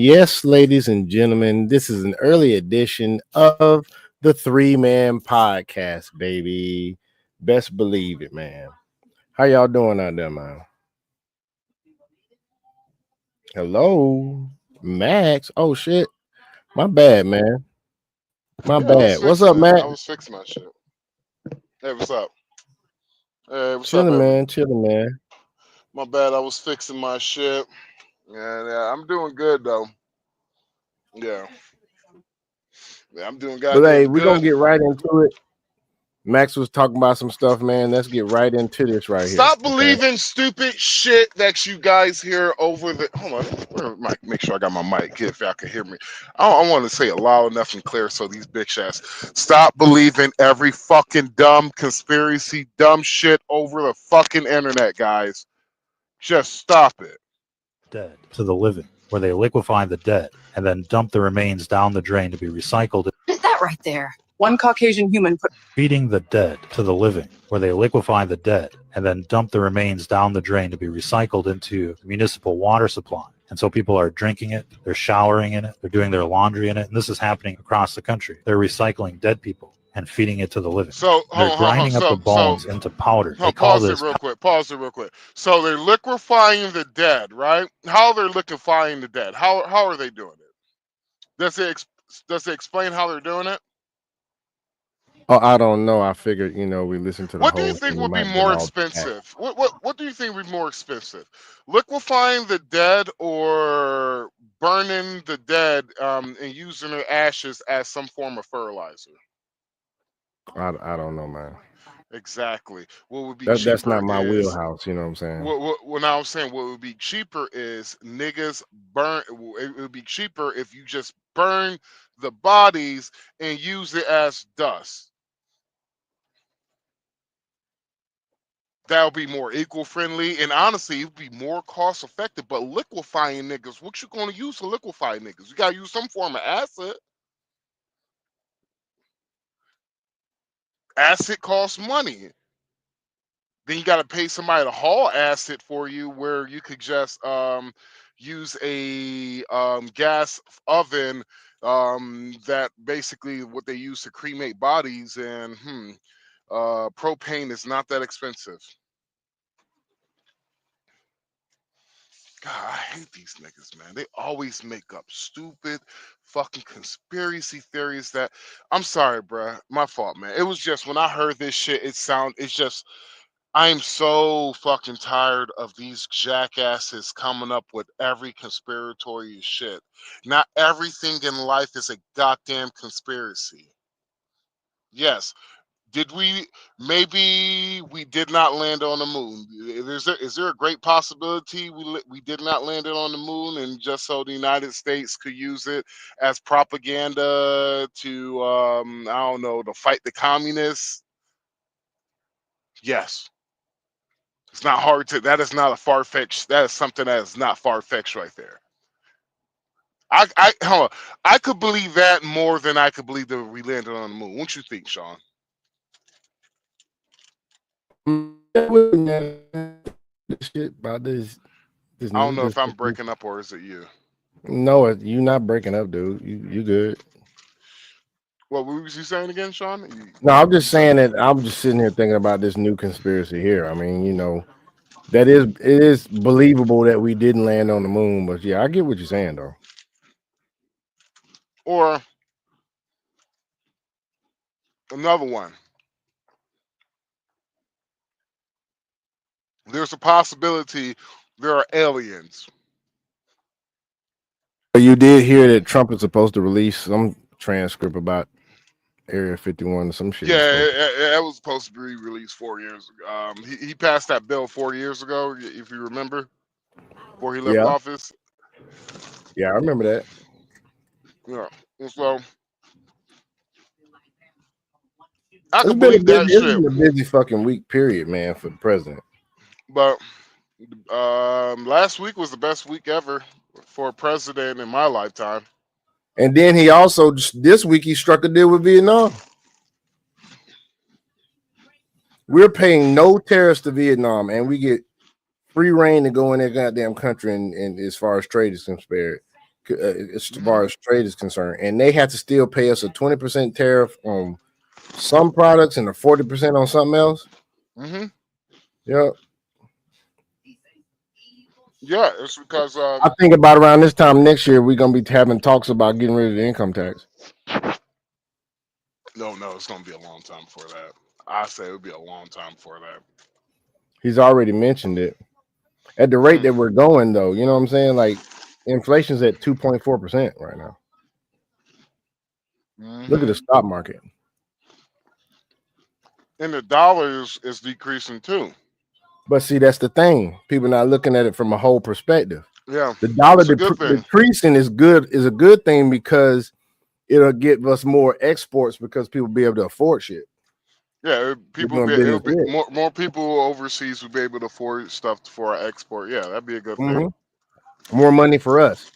Yes, ladies and gentlemen, this is an early edition of the Three Man Podcast, baby. Best believe it, man. How y'all doing out there, man? Hello, Max. Oh shit, my bad, man. My Yeah, bad. What's up, I Max? was fixing my shit. Hey, what's up? Hey, what's up, Chilling, Evan? man. Chilling, man. My bad. I was fixing my shit. Yeah, I'm doing good though. Yeah, yeah, I'm doing But hey, goddamn we're gonna good. get right into it. Max was talking about some stuff, man. Let's get right into this right here. Stop Okay. believing stupid shit that you guys hear over the. Hold on, make sure I got my mic here if y'all can hear me. I want to say it loud enough and clear so these bitch ass stop believing every fucking dumb conspiracy, dumb shit over the fucking internet, guys. Just stop it. Dead to the living, where they liquefy the dead and then dump the remains down the drain to be recycled. That right there. One Caucasian human put Feeding the dead to the living, where they liquefy the dead and then dump the remains down the drain to be recycled into the municipal water supply. And so people are drinking it, they're showering in it, they're doing their laundry in it, and this is happening across the country. They're recycling dead people and feeding it to the living. So They're grinding up the bones into powder. They call pause it this real quick. Pause it real quick. So they're liquefying the dead, right? How they're liquefying the dead? How are they doing it? Does it explain how they're doing it? Oh, I don't know. I figured, we listened to the What do you whole thing. think We would be might get more all that. expensive? What do you think would be more expensive? Liquefying the dead or burning the dead and using their ashes as some form of fertilizer? I don't know, man. Exactly. What would be That's cheaper not my is wheelhouse. You know what I'm saying? what now I'm saying what would be cheaper is niggas burn it would be cheaper if you just burn the bodies and use it as dust. That'll be more eco friendly and honestly it'd be more cost effective. But liquefying niggas, what you gonna use to liquefy niggas? You gotta use some form of acid. Acid costs money. Then you gotta pay somebody to haul acid for you where you could just use a gas oven that basically what they use to cremate bodies and propane is not that expensive. God, I hate these niggas, man. They always make up stupid fucking conspiracy theories that I'm sorry, bruh. My fault, man. It was just when I heard this shit, it's just I'm so fucking tired of these jackasses coming up with every conspiratorial shit. Not everything in life is a goddamn conspiracy. Yes, did we? Maybe we did not land on the moon. Is there a great possibility we did not land it on the moon, and just so the United States could use it as propaganda to I don't know to fight the communists? Yes, it's not hard to. That is not a far fetched. That is something that is not far fetched right there. Hold on. I could believe that more than I could believe that we landed on the moon. What you think, Sean? This shit about this I don't new know this. if I'm breaking up or is it you? No, you not breaking up, dude. You good? What was you saying again, Sean? No, I'm You just said saying that I'm just sitting here thinking about this new conspiracy here. I mean, that it is believable that we didn't land on the moon, but yeah, I get what you're saying though. or another one. There's a possibility there are aliens. But you did hear that Trump is supposed to release some transcript about Area 51 or some shit. Yeah, He's supposed it was supposed to be released 4 years ago. He passed that bill 4 years ago, if you remember, before he left Yeah, office. yeah, I remember that. Yeah, and so I It's could been a believe that busy, it's shit. been a busy fucking week period, man, for the president. But last week was the best week ever for a president in my lifetime. And then he also this week he struck a deal with Vietnam. We're paying no tariffs to Vietnam, and we get free reign to go in their goddamn country and as far as trade is concerned. as far as trade is concerned, and they have to still pay us a 20% tariff on some products and a 40% on something else. Mm-hmm. Yeah. Yeah, it's because I think about around this time next year, we're gonna be having talks about getting rid of the income tax. no, it's gonna be a long time for that. I say it would be a long time for that. He's already mentioned it. At the rate that we're going, though, you know what I'm saying? Like inflation's at 2.4% right now. Mm-hmm. Look at the stock market. And the dollar is decreasing too. But see, that's the thing. People not looking at it from a whole perspective. Yeah, The dollar it's a good thing. decreasing is a good thing because it'll give us more exports because people be able to afford shit. Yeah, people Doing be business more people overseas would be able to afford stuff for our export. Yeah, that'd be a good thing. More money for us.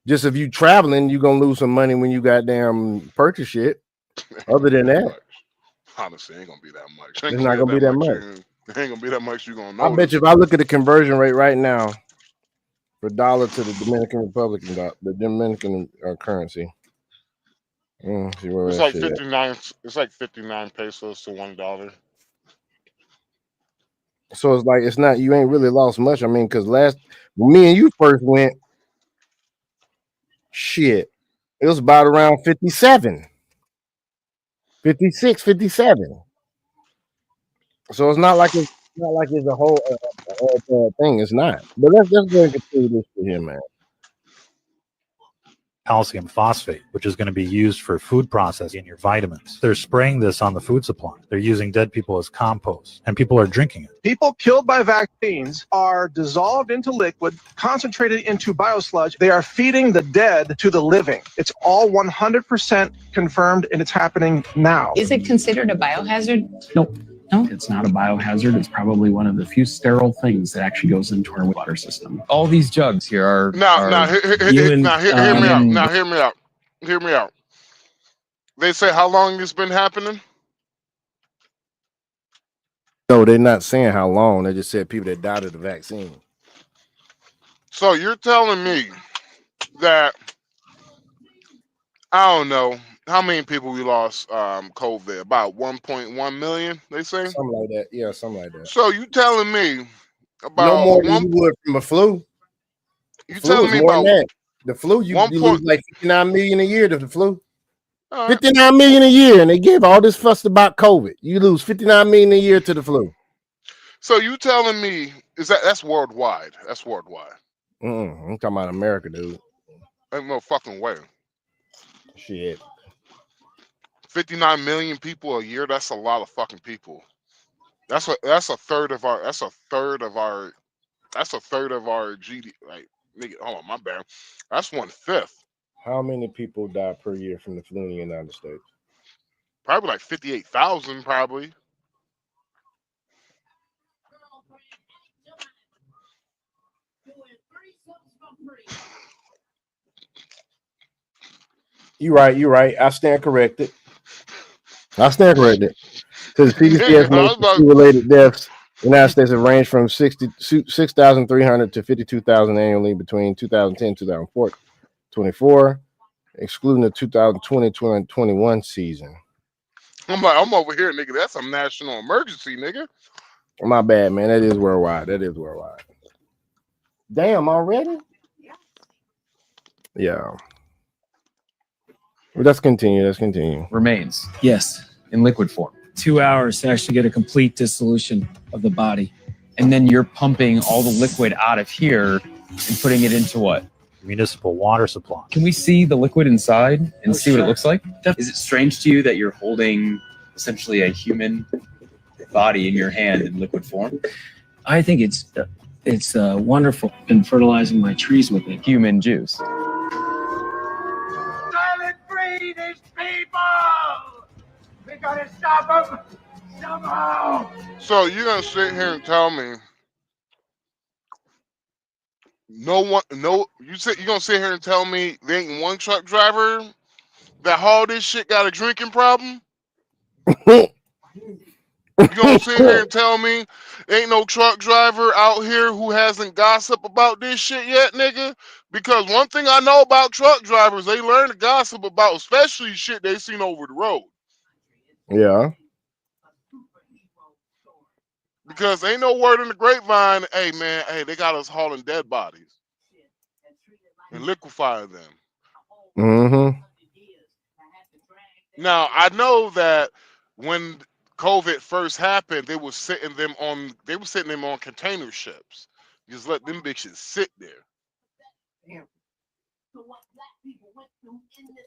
Just if you traveling, you're gonna lose some money when you goddamn purchase shit. Other than that, honestly, ain't gonna be that much. it's not gonna be that much. It ain't gonna be that much. You gonna I notice. bet you if I look at the conversion rate right now for dollar to the Dominican Republic, the Dominican currency. See where It's that like shit at. 59. It's like 59 pesos to $1. So it's like it's not, you ain't really lost much. I mean, because when me and you first went, shit, it was about around 57, 56, 57. So it's not like it's a whole thing. It's not. But let's go and continue this shit here, man. Calcium phosphate, which is going to be used for food processing and your vitamins. They're spraying this on the food supply. They're using dead people as compost, and people are drinking it. People killed by vaccines are dissolved into liquid, concentrated into biosludge. They are feeding the dead to the living. It's all 100% confirmed, and it's happening now. Is it considered a biohazard? Nope. No, it's not a biohazard. It's probably one of the few sterile things that actually goes into our water system. All these jugs here are hear me out. Now hear me out. Hear me out. They say how long it's been happening? No, they're not saying how long. They just said people that died of the vaccine. So you're telling me that I don't know how many people we lost COVID? About 1.1 million, they say? Something like that. Yeah, something like that. So you telling me about no more than you would from a flu. You telling me more about than that. The flu, you lose like 59 million a year to the flu. 59 million a year, and they give all this fuss about COVID. You lose 59 million a year to the flu. So you telling me that's worldwide? That's worldwide. I'm talking about America, dude. Ain't no fucking way. Shit. 59 million people a year. That's a lot of fucking people. That's a third of our GDP. Like, nigga, hold on, my bad. That's 1/5. How many people die per year from the flu in the United States? Probably like 58,000, probably. You're right. I stand corrected. Because CDC estimates related deaths in the United States have ranged from 6,300 to 52,000 annually between 2010 and 2024, excluding the 2020-2021 season. I'm over here, nigga. That's a national emergency, nigga. My bad, man. That is worldwide. Damn, already? Yeah. Let's continue. Remains. Yes, in liquid form. 2 hours to actually get a complete dissolution of the body. And then you're pumping all the liquid out of here and putting it into what? Municipal water supply. Can we see the liquid inside and see what it looks like? Is it strange to you that you're holding essentially a human body in your hand in liquid form? I think it's wonderful. Been fertilizing my trees with it. Human juice. Silent free these people! We gotta stop them somehow! So you're gonna sit here and tell me you're gonna sit here and tell me there ain't one truck driver that hauled this shit got a drinking problem? You gonna sit here and tell me ain't no truck driver out here who hasn't gossiped about this shit yet, nigga? Because one thing I know about truck drivers, they learn to gossip about, especially shit they seen over the road. Yeah. Because ain't no word in the grapevine, hey man, hey, they got us hauling dead bodies and liquefying them. Mm-hmm. Now I know that when COVID first happened, they were sitting them on container ships. Just let them bitches sit there.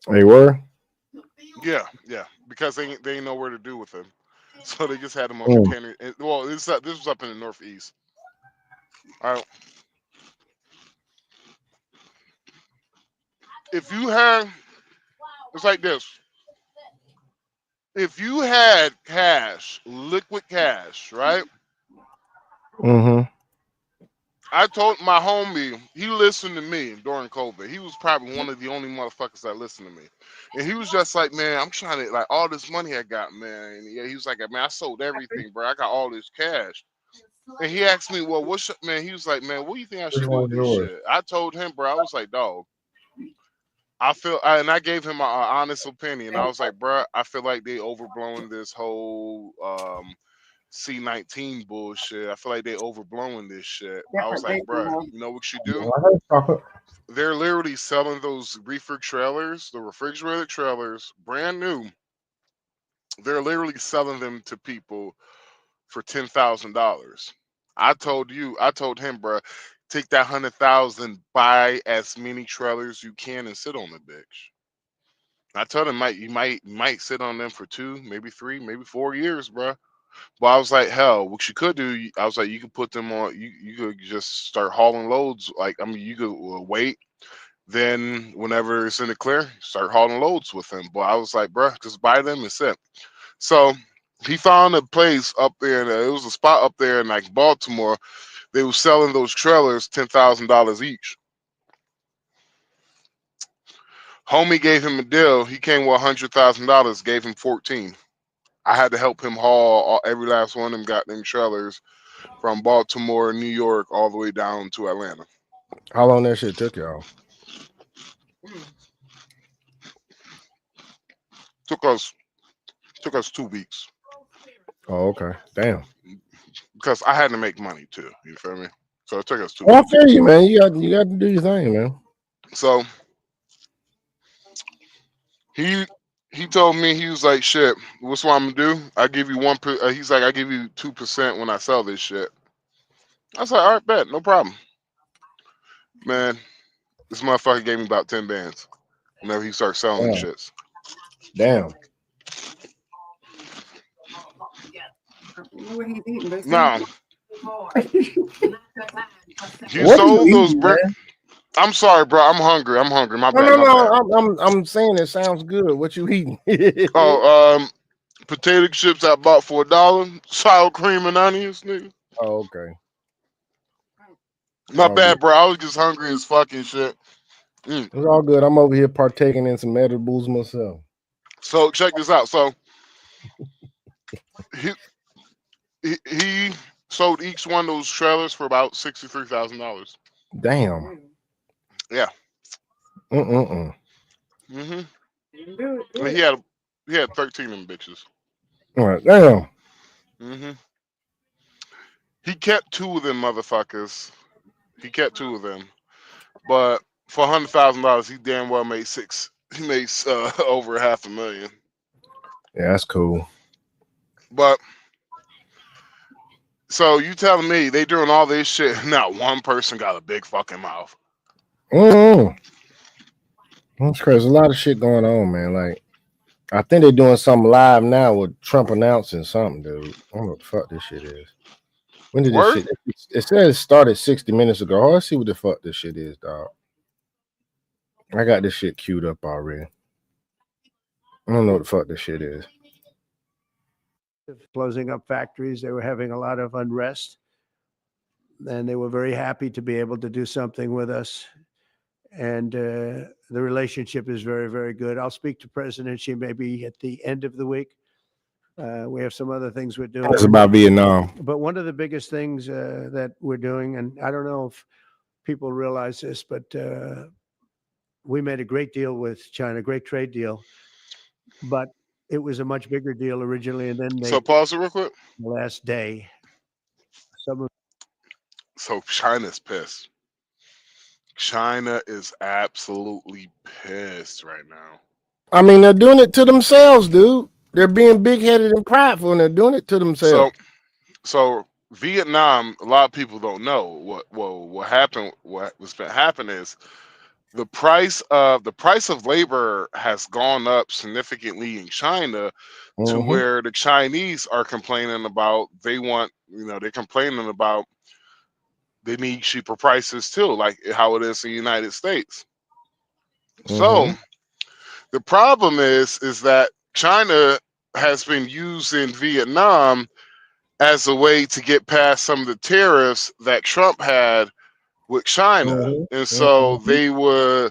They were. Yeah, because they ain't know where to do with them, so they just had them on container. Well, this was up in the Northeast. All right. If you had, it's like this. If you had cash, liquid cash, right? Mm-hmm. I told my homie, he listened to me during COVID. He was probably one of the only motherfuckers that listened to me. And he was just like, man, I'm trying to, like, all this money I got, man. And yeah, he was like, man, I sold everything, bro. I got all this cash. And he asked me, well, man? He was like, man, what do you think I should do with this shit? I told him, bro, I was like, dog, and I gave him an honest opinion. I was like, bro, I feel like they overblowing this whole C-19 bullshit. I feel like they overblowing this shit. I was like, bro, you know what you do? They're literally selling those reefer trailers, the refrigerated trailers, brand new. They're literally selling them to people for $10,000. I told him, bro, take that 100,000, buy as many trailers you can, and sit on the bitch. I told him, you might sit on them for 2, maybe 3, maybe 4 years, bro. But I was like, hell, what you could do, I was like, you could put them on, you could just start hauling loads. Like, I mean, you could wait. Then whenever it's in the clear, start hauling loads with them. But I was like, bro, just buy them and sit. So he found a place up there, and it was a spot up there in like Baltimore. They were selling those trailers $10,000 each. Homie gave him a deal. He came with $100,000, gave him 14. I had to help him haul every last one of them goddamn trailers from Baltimore, New York, all the way down to Atlanta. How long that shit took y'all? Took us 2 weeks. Oh, okay. Damn. Because I had to make money too. You feel me? So it took us 2 I weeks. feel you, man. You got to do your thing, man. So he told me, he was like, shit, what's what I'm gonna do? I give you 1. He's like, I give you 2% when I sell this shit. I was like, all right, bet, no problem. Man, this motherfucker gave me about 10 bands whenever he starts selling shits. Damn. Now, you sold those bricks. I'm sorry, bro. I'm hungry. My bad. No. I'm saying it sounds good. What you eating? Potato chips I bought for $1, sour cream and onions, nigga. Oh, okay. My bad, bro. I was just hungry as fucking shit. It's all good. I'm over here partaking in some edibles myself. So check this out. So he sold each one of those trailers for about $63,000. Damn. Yeah. Mm-mm. And he had 13 of them bitches. All right. Damn. He kept 2 of them motherfuckers. He kept 2 of them, but for $100,000, he damn well made 6. He made over $500,000. Yeah, that's cool. But so you telling me they doing all this shit? Not one person got a big fucking mouth. That's crazy. There's a lot of shit going on, man. Like, I think they're doing something live now with Trump announcing something, dude. I don't know what the fuck this shit is. When did this shit? It says it started 60 minutes ago. Oh, let's see what the fuck this shit is, dog. I got this shit queued up already. I don't know what the fuck this shit is. Closing up factories, they were having a lot of unrest, and they were very happy to be able to do something with us. And the relationship is very, very good. I'll speak to President Xi maybe at the end of the week We have some other things we're doing. It's about Vietnam. But one of the biggest things that we're doing, and I don't know if people realize this, but we made a great deal with China, great trade deal, but it was a much bigger deal originally, and then they So pause it real quick. the last day. So China's pissed. China is absolutely pissed right now. I mean, they're doing it to themselves, dude. They're being big-headed and prideful, and they're doing it to themselves. So Vietnam, a lot of people don't know what happened. What's been happening is the price of labor has gone up significantly in China to where the Chinese are complaining about they're complaining about they need cheaper prices too, like how it is in the United States. So the problem is that China has been using Vietnam as a way to get past some of the tariffs that Trump had with China, and so they would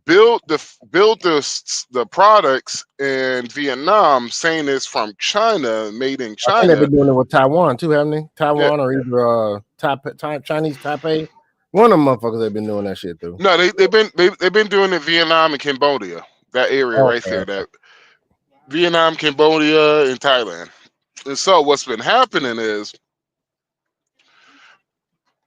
build the products in Vietnam, saying it's from China, made in China. I think they've been doing it with Taiwan too, haven't they? Taiwan or either Chinese Taipei. One of them motherfuckers have been doing that shit too. No, they've been doing it Vietnam and Cambodia, that area right there, that Vietnam, Cambodia, and Thailand. And so what's been happening is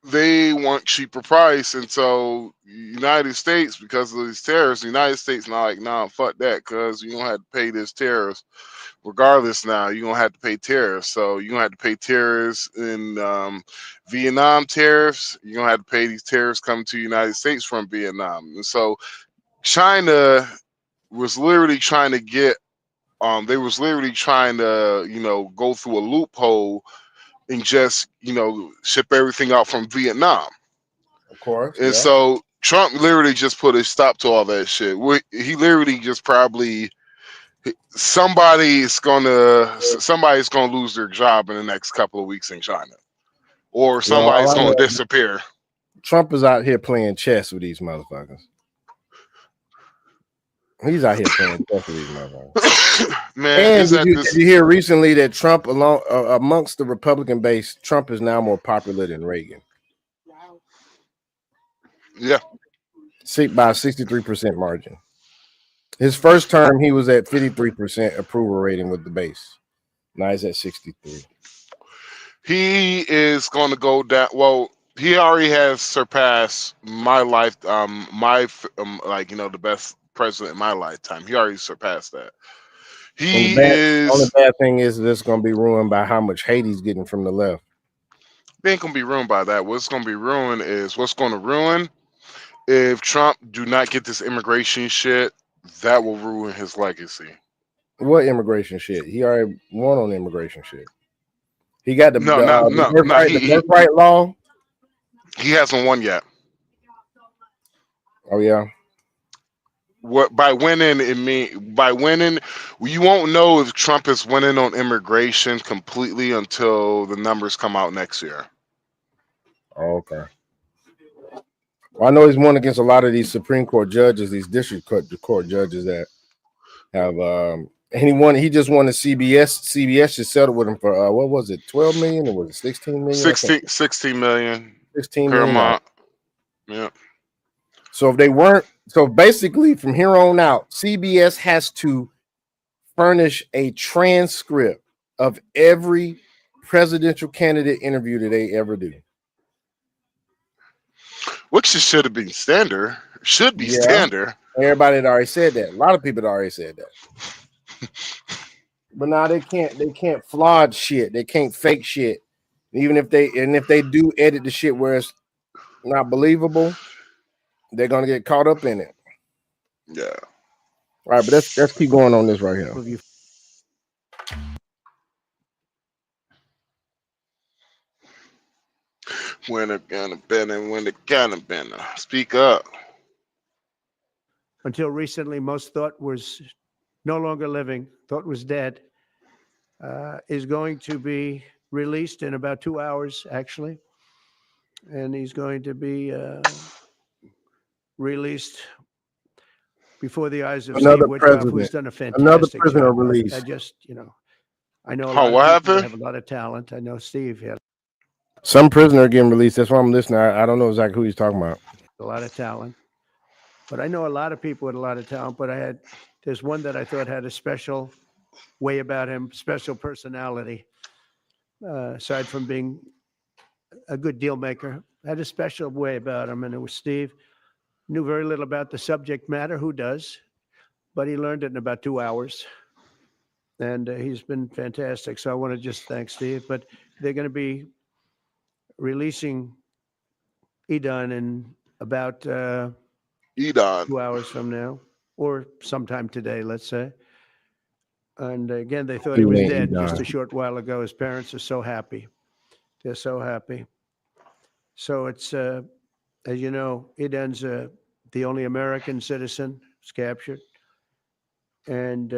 they want cheaper price, and so United States, because of these tariffs, the United States not like, nah, fuck that, because you don't have to pay this tariffs regardless. Now you're gonna have to pay tariffs, so you're gonna have to pay tariffs in Vietnam tariffs. You're gonna have to pay these tariffs coming to the United States from Vietnam. And so China was literally trying to get they was literally trying to go through a loophole and just ship everything out from Vietnam. Of course. And so Trump literally just put a stop to all that shit. He literally just probably somebody's gonna lose their job in the next couple of weeks in China, or somebody's gonna disappear. Trump is out here playing chess with these motherfuckers. He's out here playing chess with these motherfuckers. Man, and did you hear recently that Trump, amongst the Republican base, Trump is now more popular than Reagan? Yeah, by a 63% margin. His first term, he was at 53% approval rating with the base. Now he's at 63. He is going to go down. Well, he already has surpassed my life. The best president in my lifetime. He already surpassed that. Only bad thing is this going to be ruined by how much hate he's getting from the left. They ain't going to be ruined by that. What's going to be ruined is what's going to ruin if Trump do not get this immigration shit. That will ruin his legacy. What immigration shit? He already won on immigration shit. He got the birthright law. He hasn't won yet. Oh yeah. What by winning you won't know if Trump is winning on immigration completely until the numbers come out next year. Oh, okay. Well, I know he's won against a lot of these Supreme Court judges, these district court judges that have and he just won the CBS. CBS just settled with him for what was it, 12 million or was it 16 million? 16 million. 16 Paramount. Million. Yeah. So if they weren't, so basically from here on out, CBS has to furnish a transcript of every presidential candidate interview that they ever do. Which should have been standard. Should be standard. Everybody had already said that. A lot of people had already said that. But now they can't flawed shit. They can't fake shit. Even if they do edit the shit where it's not believable, they're gonna get caught up in it. Yeah. All right, but let's keep going on this right here. When it gonna been. Speak up. Until recently, most thought was no longer living, thought was dead, is going to be released in about 2 hours, actually. And he's going to be released before the eyes of Another Steve Witkoff, president. who's done a fantastic Another prisoner job. released. I just, I know a Oh, lot what of people that happened? have a lot of talent. I know Steve had Some prisoner getting released. That's why I'm listening. I don't know exactly who he's talking about. a lot of talent. But I know a lot of people with a lot of talent. But there's one that I thought had a special way about him, special personality. Aside from being a good deal maker, had a special way about him, and it was Steve. Knew very little about the subject matter. Who does? But he learned it in about 2 hours, and he's been fantastic. So I want to just thank Steve. But they're going to be releasing Edon in about Edon. 2 hours from now, or sometime today, let's say. And again, they thought he was dead just a short while ago. His parents are so happy. They're so happy. So it's, as you know, Edon's the only American citizen who's captured and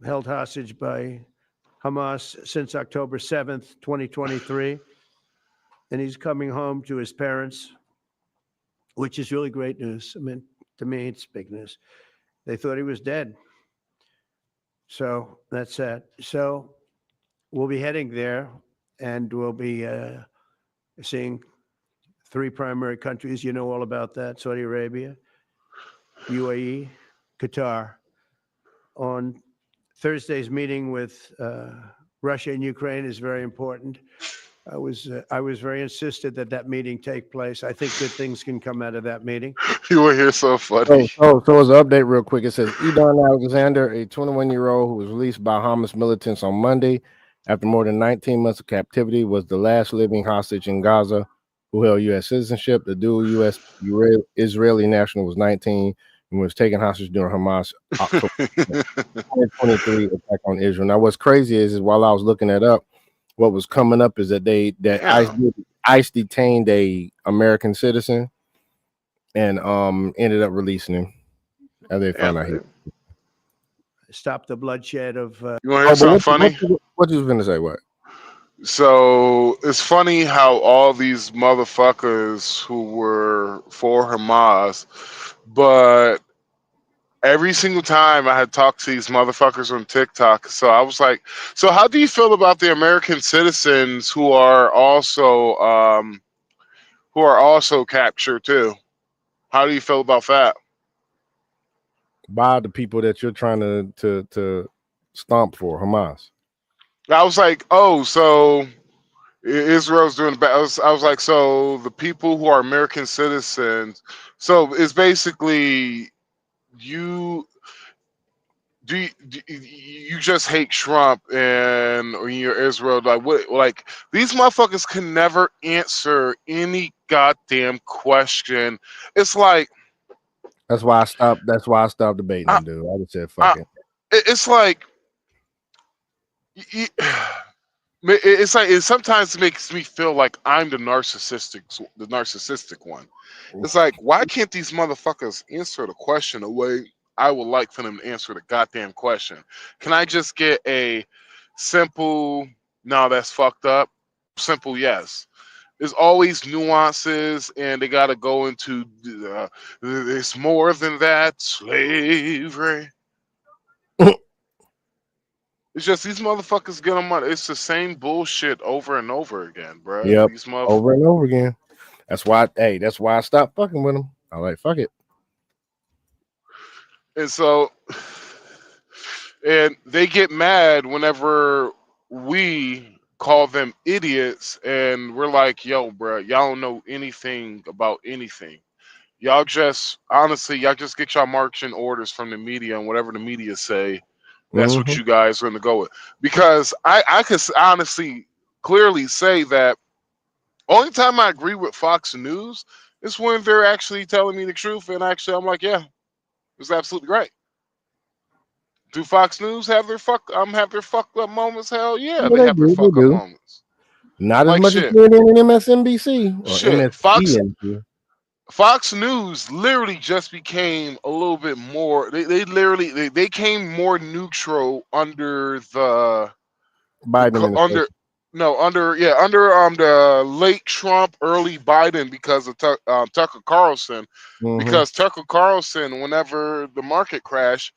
held hostage by Hamas since October 7th, 2023. And he's coming home to his parents, which is really great news. I mean, to me, it's big news. They thought he was dead. So that's that. So we'll be heading there, and we'll be seeing 3 primary countries. You know all about that: Saudi Arabia, UAE, Qatar. On Thursday's meeting with Russia and Ukraine is very important. I was very insisted that meeting take place. I think good things can come out of that meeting. You were here so funny. So as an update real quick, it says Edon Alexander, a 21-year-old who was released by Hamas militants on Monday after more than 19 months of captivity, was the last living hostage in Gaza who held U.S. citizenship. The dual U.S. Israeli national was 19 and was taken hostage during Hamas October 2023 attack on Israel. Now, what's crazy is while I was looking that up, what was coming up is that ICE detained a American citizen and ended up releasing him. As they found out here. Stop the bloodshed of. You want to hear something funny? What you was gonna say? What? So it's funny how all these motherfuckers who were for Hamas, but every single time I had talked to these motherfuckers on TikTok, so I was like, so how do you feel about the American citizens who are also captured too? How do you feel about that? By the people that you're trying to stomp for, Hamas. I was like, oh, so Israel's doing bad. I was like, so the people who are American citizens, so it's basically you just hate Trump and or you're Israel, like what, like these motherfuckers can never answer any goddamn question. It's like that's why I stopped debating them, dude. I just said fuck it. It's like it's like it sometimes makes me feel like I'm the narcissistic one. It's like, why can't these motherfuckers answer the question the way I would like for them to answer the goddamn question? Can I just get a simple no, that's fucked up, simple yes? There's always nuances, and they got to go into it's more than that, slavery. It's just these motherfuckers get on money. It's the same bullshit over and over again, bro. Yep, These over and over again. That's why I stopped fucking with them. I like fuck it. And so, and they get mad whenever we call them idiots, and we're like, "Yo, bro, y'all don't know anything about anything. Y'all just get y'all marching orders from the media, and whatever the media say, that's what you guys are going to go with." Because I can honestly, clearly say that only time I agree with Fox News is when they're actually telling me the truth, and actually I'm like, yeah, it's absolutely right. Do Fox News have their fucked up moments? Hell yeah, they have their fuck up moments. Not as much as CNN and MSNBC or Shit, MSNBC. Fox News literally just became a little bit more. They came more neutral under the Biden under the late Trump, early Biden because of Tucker Carlson. Mm-hmm. Because Tucker Carlson, whenever the market crashed,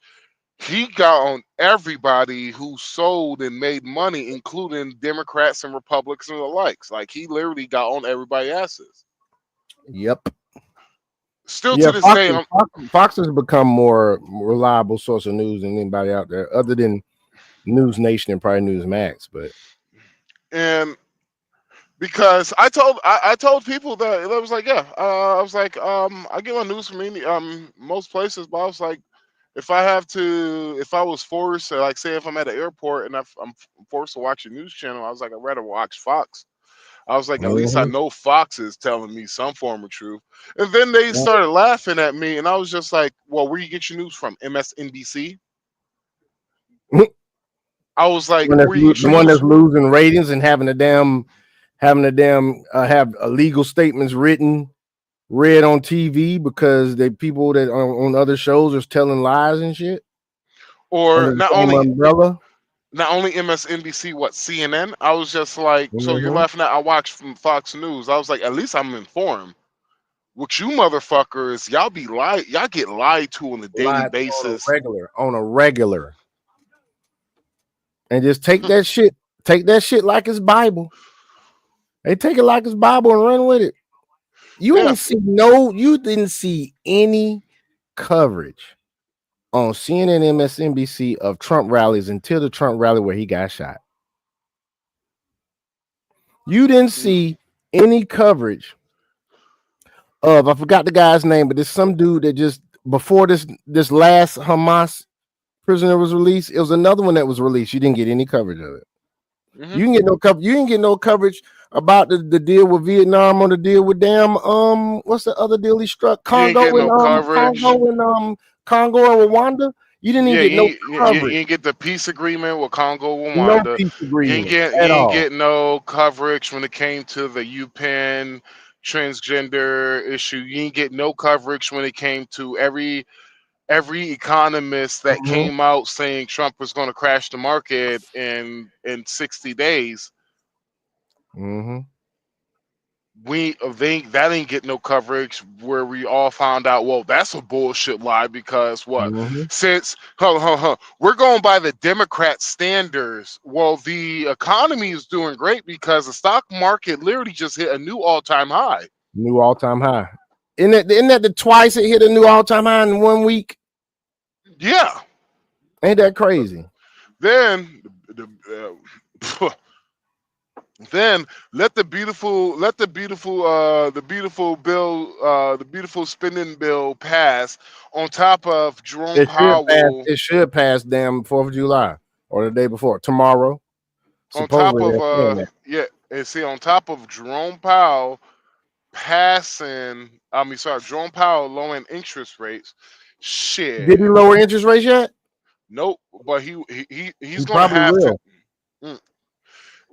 he got on everybody who sold and made money, including Democrats and Republicans and the likes. Like he literally got on everybody's asses. Yep. Still Yeah, to this day, Fox has become more reliable source of news than anybody out there, other than News Nation and probably Newsmax. But and because I told people that it was like, yeah, I was like, I get my news from most places, but I was like, if I was forced, like say if I'm at an airport and I'm forced to watch a news channel, I was like, I'd rather watch Fox. I was like, at least I know Fox is telling me some form of truth. And then they started laughing at me, and I was just like, well, where you get your news from? MSNBC? I was like, the one that's losing ratings and having have illegal statements read on TV because they people that are on other shows are telling lies and shit. Or not only umbrella. Not only MSNBC, what CNN? I was just like, so you're laughing at? I watched from Fox News. I was like, at least I'm informed. What you motherfuckers, y'all get lied to on a daily basis, on a regular, and just take that shit like it's Bible. They take it like it's Bible and run with it. You didn't see any coverage on CNN, MSNBC of Trump rallies until the Trump rally where he got shot. You didn't see any coverage of, I forgot the guy's name, but there's some dude that just before this last Hamas prisoner was released, it was another one that was released. You didn't get any coverage of it. You didn't get no coverage. You didn't get no coverage about the deal with Vietnam or the deal with what's the other deal he struck? Congo and Rwanda. You didn't even get no coverage. You didn't get the peace agreement with Congo, Rwanda. No peace agreement. You didn't get no coverage when it came to the UPenn transgender issue. You didn't get no coverage when it came to every economist that came out saying Trump was going to crash the market in 60 days. That didn't get no coverage where we all found out, well, that's a bullshit lie because since we're going by the Democrat standards, well, the economy is doing great because the stock market literally just hit a new all-time high. Isn't that the twice it hit a new all-time high in 1 week? Yeah. Ain't that crazy? Then let the beautiful spending bill pass on top of Jerome Powell. It should pass damn 4th of July or the day before, tomorrow. On top of on top of Jerome Powell Jerome Powell lowering interest rates. Shit. Did he lower interest rates yet? Nope, but he's gonna have to.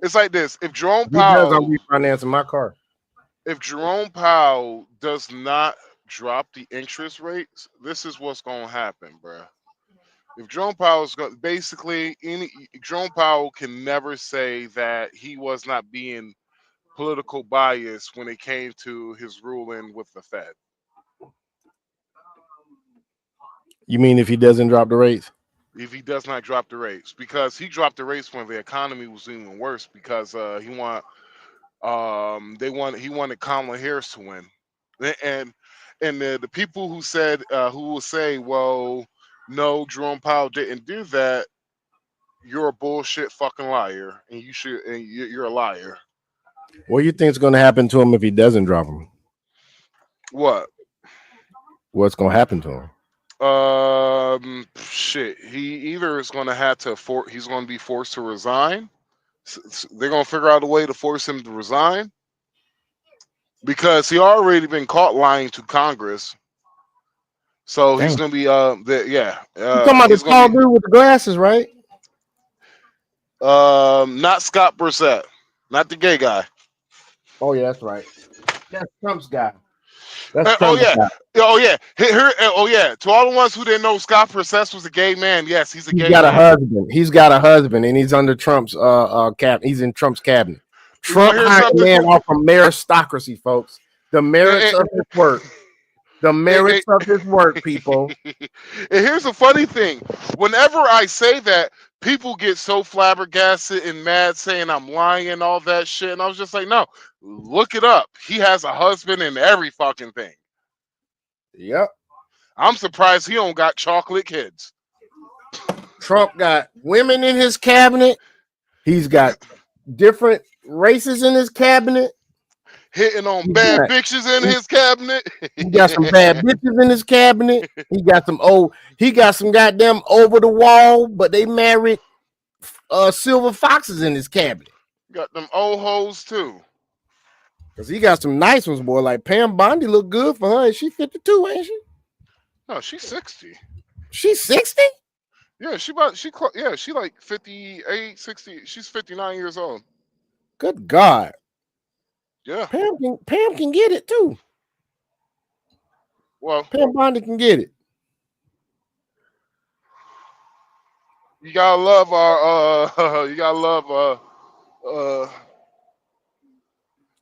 It's like this: if Jerome Powell, I'm refinancing my car. If Jerome Powell does not drop the interest rates, this is what's gonna happen, bro. If Jerome Powell's going, Jerome Powell can never say that he was not being political biased when it came to his ruling with the Fed. You mean if he doesn't drop the rates? If he does not drop the rates, because he dropped the rates when the economy was even worse, because he wanted Kamala Harris to win, and the people who said who will say, well, no, Jerome Powell didn't do that, you're a bullshit fucking liar, and you're a liar. What do you think is going to happen to him if he doesn't drop them? What? What's going to happen to him? Shit. He either is going to have to he's going to be forced to resign. They're going to figure out a way to force him to resign because he already been caught lying to Congress. So he's going to be you're talking about the tall dude with the glasses, right? Not Scott Brissett, not the gay guy. Oh yeah, that's right. That's Trump's guy. To all the ones who didn't know Scott Brissett was a gay man, yes, he's a gay man. He's got a husband, and he's under Trump's cap. He's in Trump's cabinet. Trump hired a man off of meritocracy, folks. The merits of his work. The merits of his work, people. And here's the funny thing. Whenever I say that, people get so flabbergasted and mad saying I'm lying and all that shit. And I was just like, no, look it up. He has a husband and every fucking thing. Yep. I'm surprised he don't got chocolate kids. Trump got women in his cabinet. He's got different races in his cabinet. Hitting on bad bitches in his cabinet. He got some bad bitches in his cabinet. He got some goddamn over the wall, but they married silver foxes in his cabinet. Got them old hoes too. Cause he got some nice ones, boy. Like Pam Bondi look good for her. She 52, ain't she? No, she's 60. She's 60? Yeah, she like 58, 60. She's 59 years old. Good God. Yeah. Pam can get it too. Well, Pam Bondi can get it. You gotta love our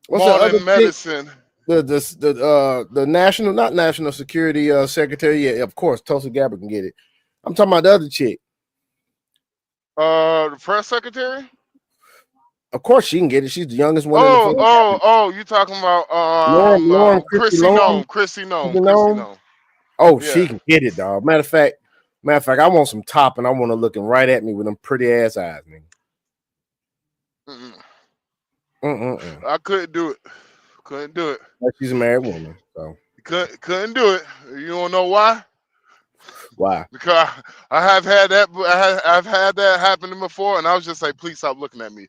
what's the other modern medicine. The national, not national security secretary. Yeah, of course, Tulsi Gabbard can get it. I'm talking about the other chick. The press secretary? Of course she can get it. She's the youngest one. You talking about Chrissy Nome. Oh, yeah. She can get it, dog. Matter of fact, I want some top, and I want her looking right at me with them pretty ass eyes, nigga. I couldn't do it. She's a married woman, so couldn't do it. You don't know why? Why? Because I have had that. I've had that happen before, and I was just like, please stop looking at me.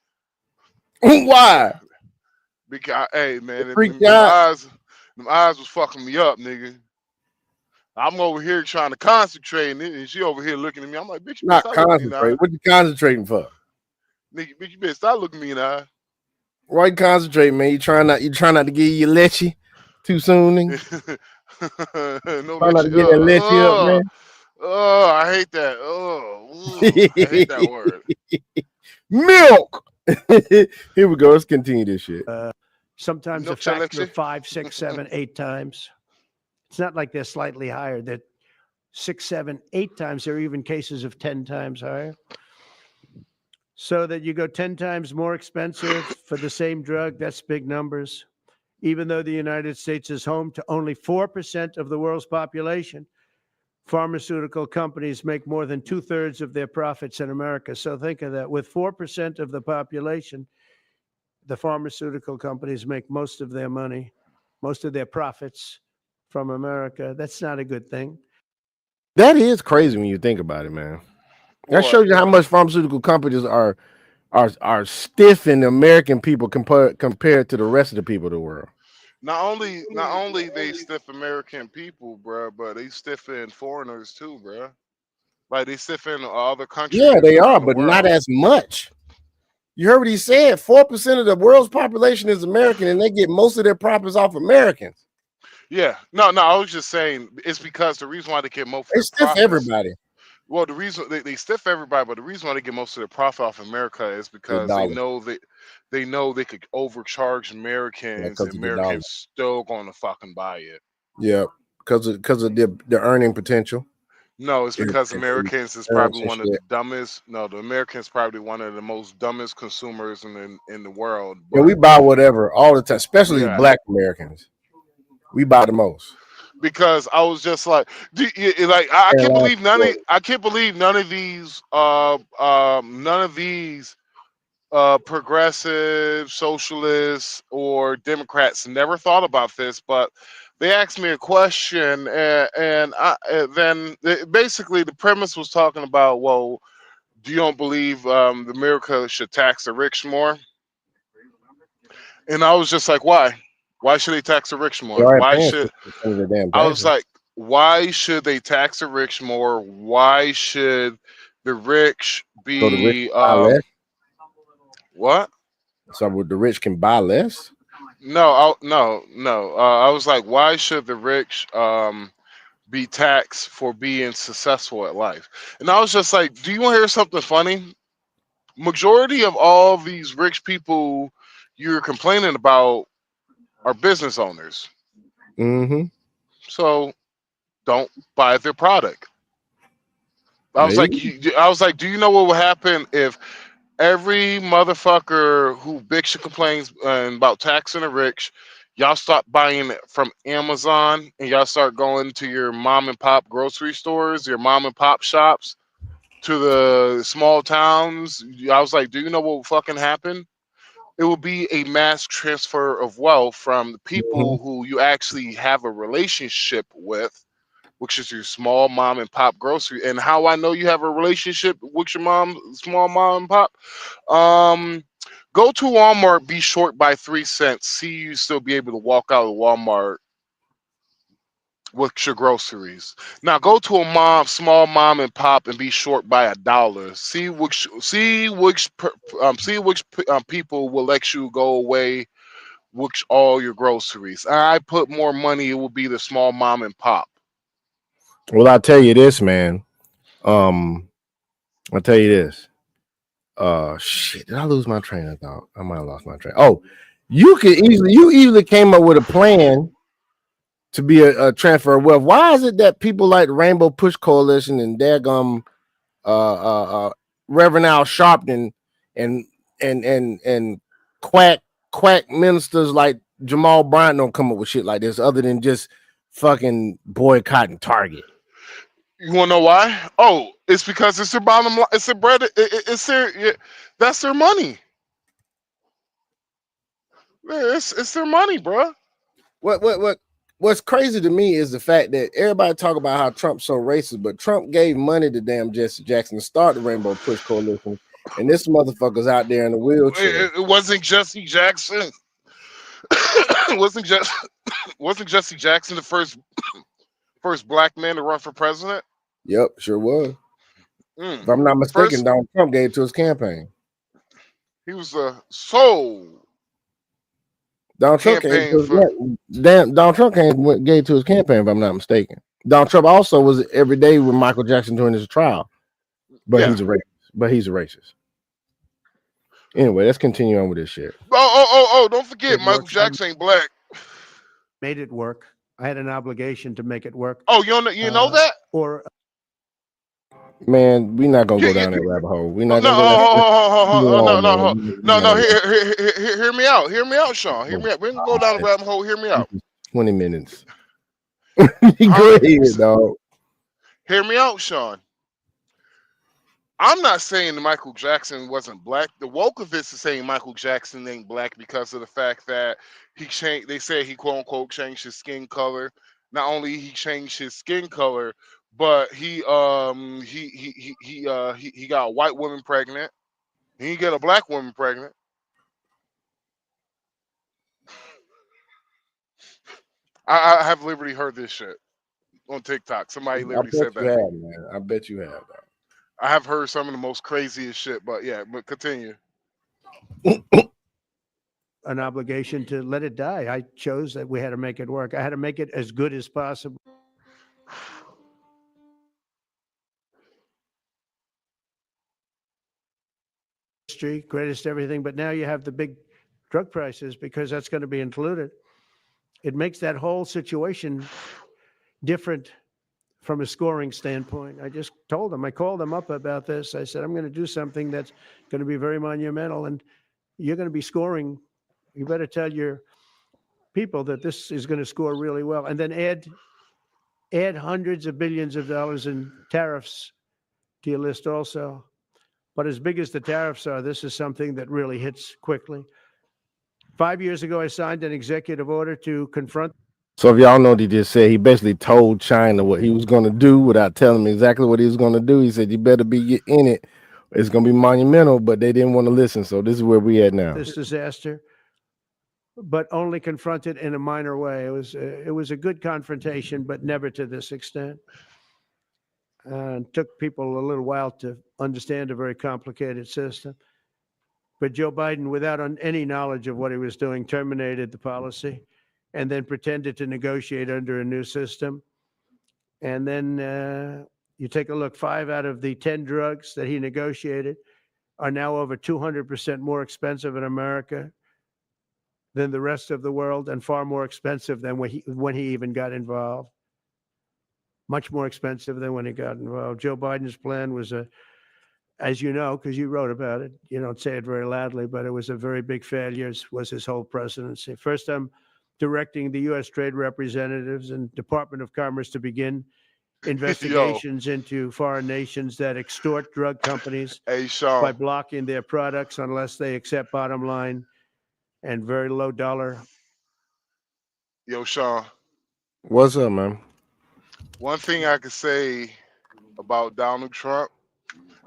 Why? Because hey, man, them eyes was fucking me up, nigga. I'm over here trying to concentrate, and she over here looking at me. I'm like, bitch, you not concentrate. What you concentrating for? Nigga, bitch, you better stop looking me in the eye. Why you concentrating, man? You trying not to give you leche too soon, nigga? No trying not to get that leche up, man. Oh, I hate that. I hate that word. Milk. Here we go. Let's continue this shit. Sometimes a factor of 5, 6, 7, 8 times. It's not like they're slightly higher. They're 6, 7, 8 times. There are even cases of 10 times higher. So that you go 10 times more expensive for the same drug, that's big numbers. Even though the United States is home to only 4% of the world's population, pharmaceutical companies make more than 2/3 of their profits in America. So think of that. With 4% of the population, the pharmaceutical companies make most of their money, most of their profits from America. That's not a good thing. That is crazy when you think about it, man. That shows you how much pharmaceutical companies are stiffing the American people compared to the rest of the people of the world. Not only they stiff American people, bro, but they stiffing foreigners too, bro. Like they stiffing other countries. Yeah, they are, but not as much. You heard what he said. 4% of the world's population is American, and they get most of their profits off Americans. Yeah, no, I was just saying it's because the reason why they get most. They stiff everybody. Well, the reason they stiff everybody, but the reason why they get most of their profit off America is because they know they could overcharge Americans, and Americans still going to fucking buy it. Yeah, because of the earning potential. No, it's because Americans is probably one of the dumbest. No, the Americans probably one of the most dumbest consumers in the world. Yeah, we buy whatever all the time, especially Black Americans. We buy the most. Because I was just like, I can't believe none of these progressive socialists or Democrats never thought about this, but they asked me a question, and then basically the premise was talking about, well, do you don't believe America should tax the rich more? And I was just like, why? Why should they tax the rich more? I was like, why should they tax the rich more? Why should the rich be what? So the rich can buy less? No. I was like, why should the rich be taxed for being successful at life? And I was just like, do you want to hear something funny? Majority of all these rich people you're complaining about are business owners. Mm-hmm. So don't buy their product. I was like, do you know what will happen if every motherfucker who bitch and complains about taxing the rich, y'all stop buying it from Amazon and y'all start going to your mom and pop grocery stores, your mom and pop shops, to the small towns? I was like, do you know what will fucking happen? It will be a mass transfer of wealth from the people who you actually have a relationship with, which is your small mom and pop grocery. And how I know you have a relationship with your small mom and pop, go to Walmart, be short by 3 cents, see you still be able to walk out of Walmart with your groceries. Now go to a small mom and pop, and be short by $1. See which people will let you go away with all your groceries. I put more money, it will be the small mom and pop. Well, I'll tell you this, man. I'll tell you this. Shit, did I lose my train of thought? I might have lost my train. Oh, you easily came up with a plan to be a transfer of wealth. Why is it that people like the Rainbow Push Coalition and daggum Reverend Al Sharpton and quack ministers like Jamal Bryant don't come up with shit like this other than just fucking boycotting Target? You want to know why? Oh, it's because it's their bottom line. It's their bread. It's their. That's their money. It's their money, bro. What's crazy to me is the fact that everybody talk about how Trump's so racist, but Trump gave money to damn Jesse Jackson to start the Rainbow Push Coalition, and this motherfucker's out there in a wheelchair. It wasn't Jesse Jackson. wasn't Jesse Jackson the first black man to run for president? Yep, sure was. If I'm not mistaken, Donald Trump gave it to his campaign. He was the sole Donald Trump gave it to his campaign, if I'm not mistaken. Donald Trump also was every day with Michael Jackson during his trial, but he's a racist. Anyway, let's continue on with this shit. Oh! Don't forget, Michael Jackson ain't black. Made it work. I had an obligation to make it work. Oh, you know that? Or man, we're not gonna go down that rabbit hole. We're not gonna No. Hear me out. Hear me out, Sean. Hear me out. We're gonna go down the rabbit hole. Hear me out. 20 minutes. Go ahead, dog. Hear me out, Sean. I'm not saying that Michael Jackson wasn't black. The wokevists are saying Michael Jackson ain't black because of the fact that he changed. They say he quote unquote changed his skin color. Not only he changed his skin color, but he got a white woman pregnant. He didn't get a black woman pregnant. I have literally heard this shit on TikTok. Somebody literally said that. Have, man. I bet you have. Though. I have heard some of the most craziest shit, but yeah, but continue. An obligation to let it die. I chose that we had to make it work. I had to make it as good as possible. History, greatest everything, but now you have the big drug prices because that's going to be included. It makes that whole situation different from a scoring standpoint. I just told them, I called them up about this. I said, I'm going to do something that's going to be very monumental, and you're going to be scoring. You better tell your people that this is going to score really well, and then add hundreds of billions of dollars in tariffs to your list also. But as big as the tariffs are, this is something that really hits quickly. 5 years ago, I signed an executive order to confront. So if y'all know what he just said, he basically told China what he was going to do without telling them exactly what he was going to do. He said, you better be in it. It's going to be monumental, but they didn't want to listen. So this is where we at now. This disaster, but only confronted in a minor way. It was a good confrontation, but never to this extent. It took people a little while to understand a very complicated system. But Joe Biden, without any knowledge of what he was doing, terminated the policy and then pretended to negotiate under a new system. And then you take a look, 5 out of the 10 drugs that he negotiated are now over 200% more expensive in America than the rest of the world and far more expensive than when he even got involved. Much more expensive than when he got involved. Joe Biden's plan was as you know, because you wrote about it, you don't say it very loudly, but it was a very big failure, was his whole presidency. First, I'm directing the U.S. Trade Representatives and Department of Commerce to begin investigations into foreign nations that extort drug companies by blocking their products unless they accept bottom line and very low dollar. Yo, Sean. What's up, man? One thing I could say about Donald Trump,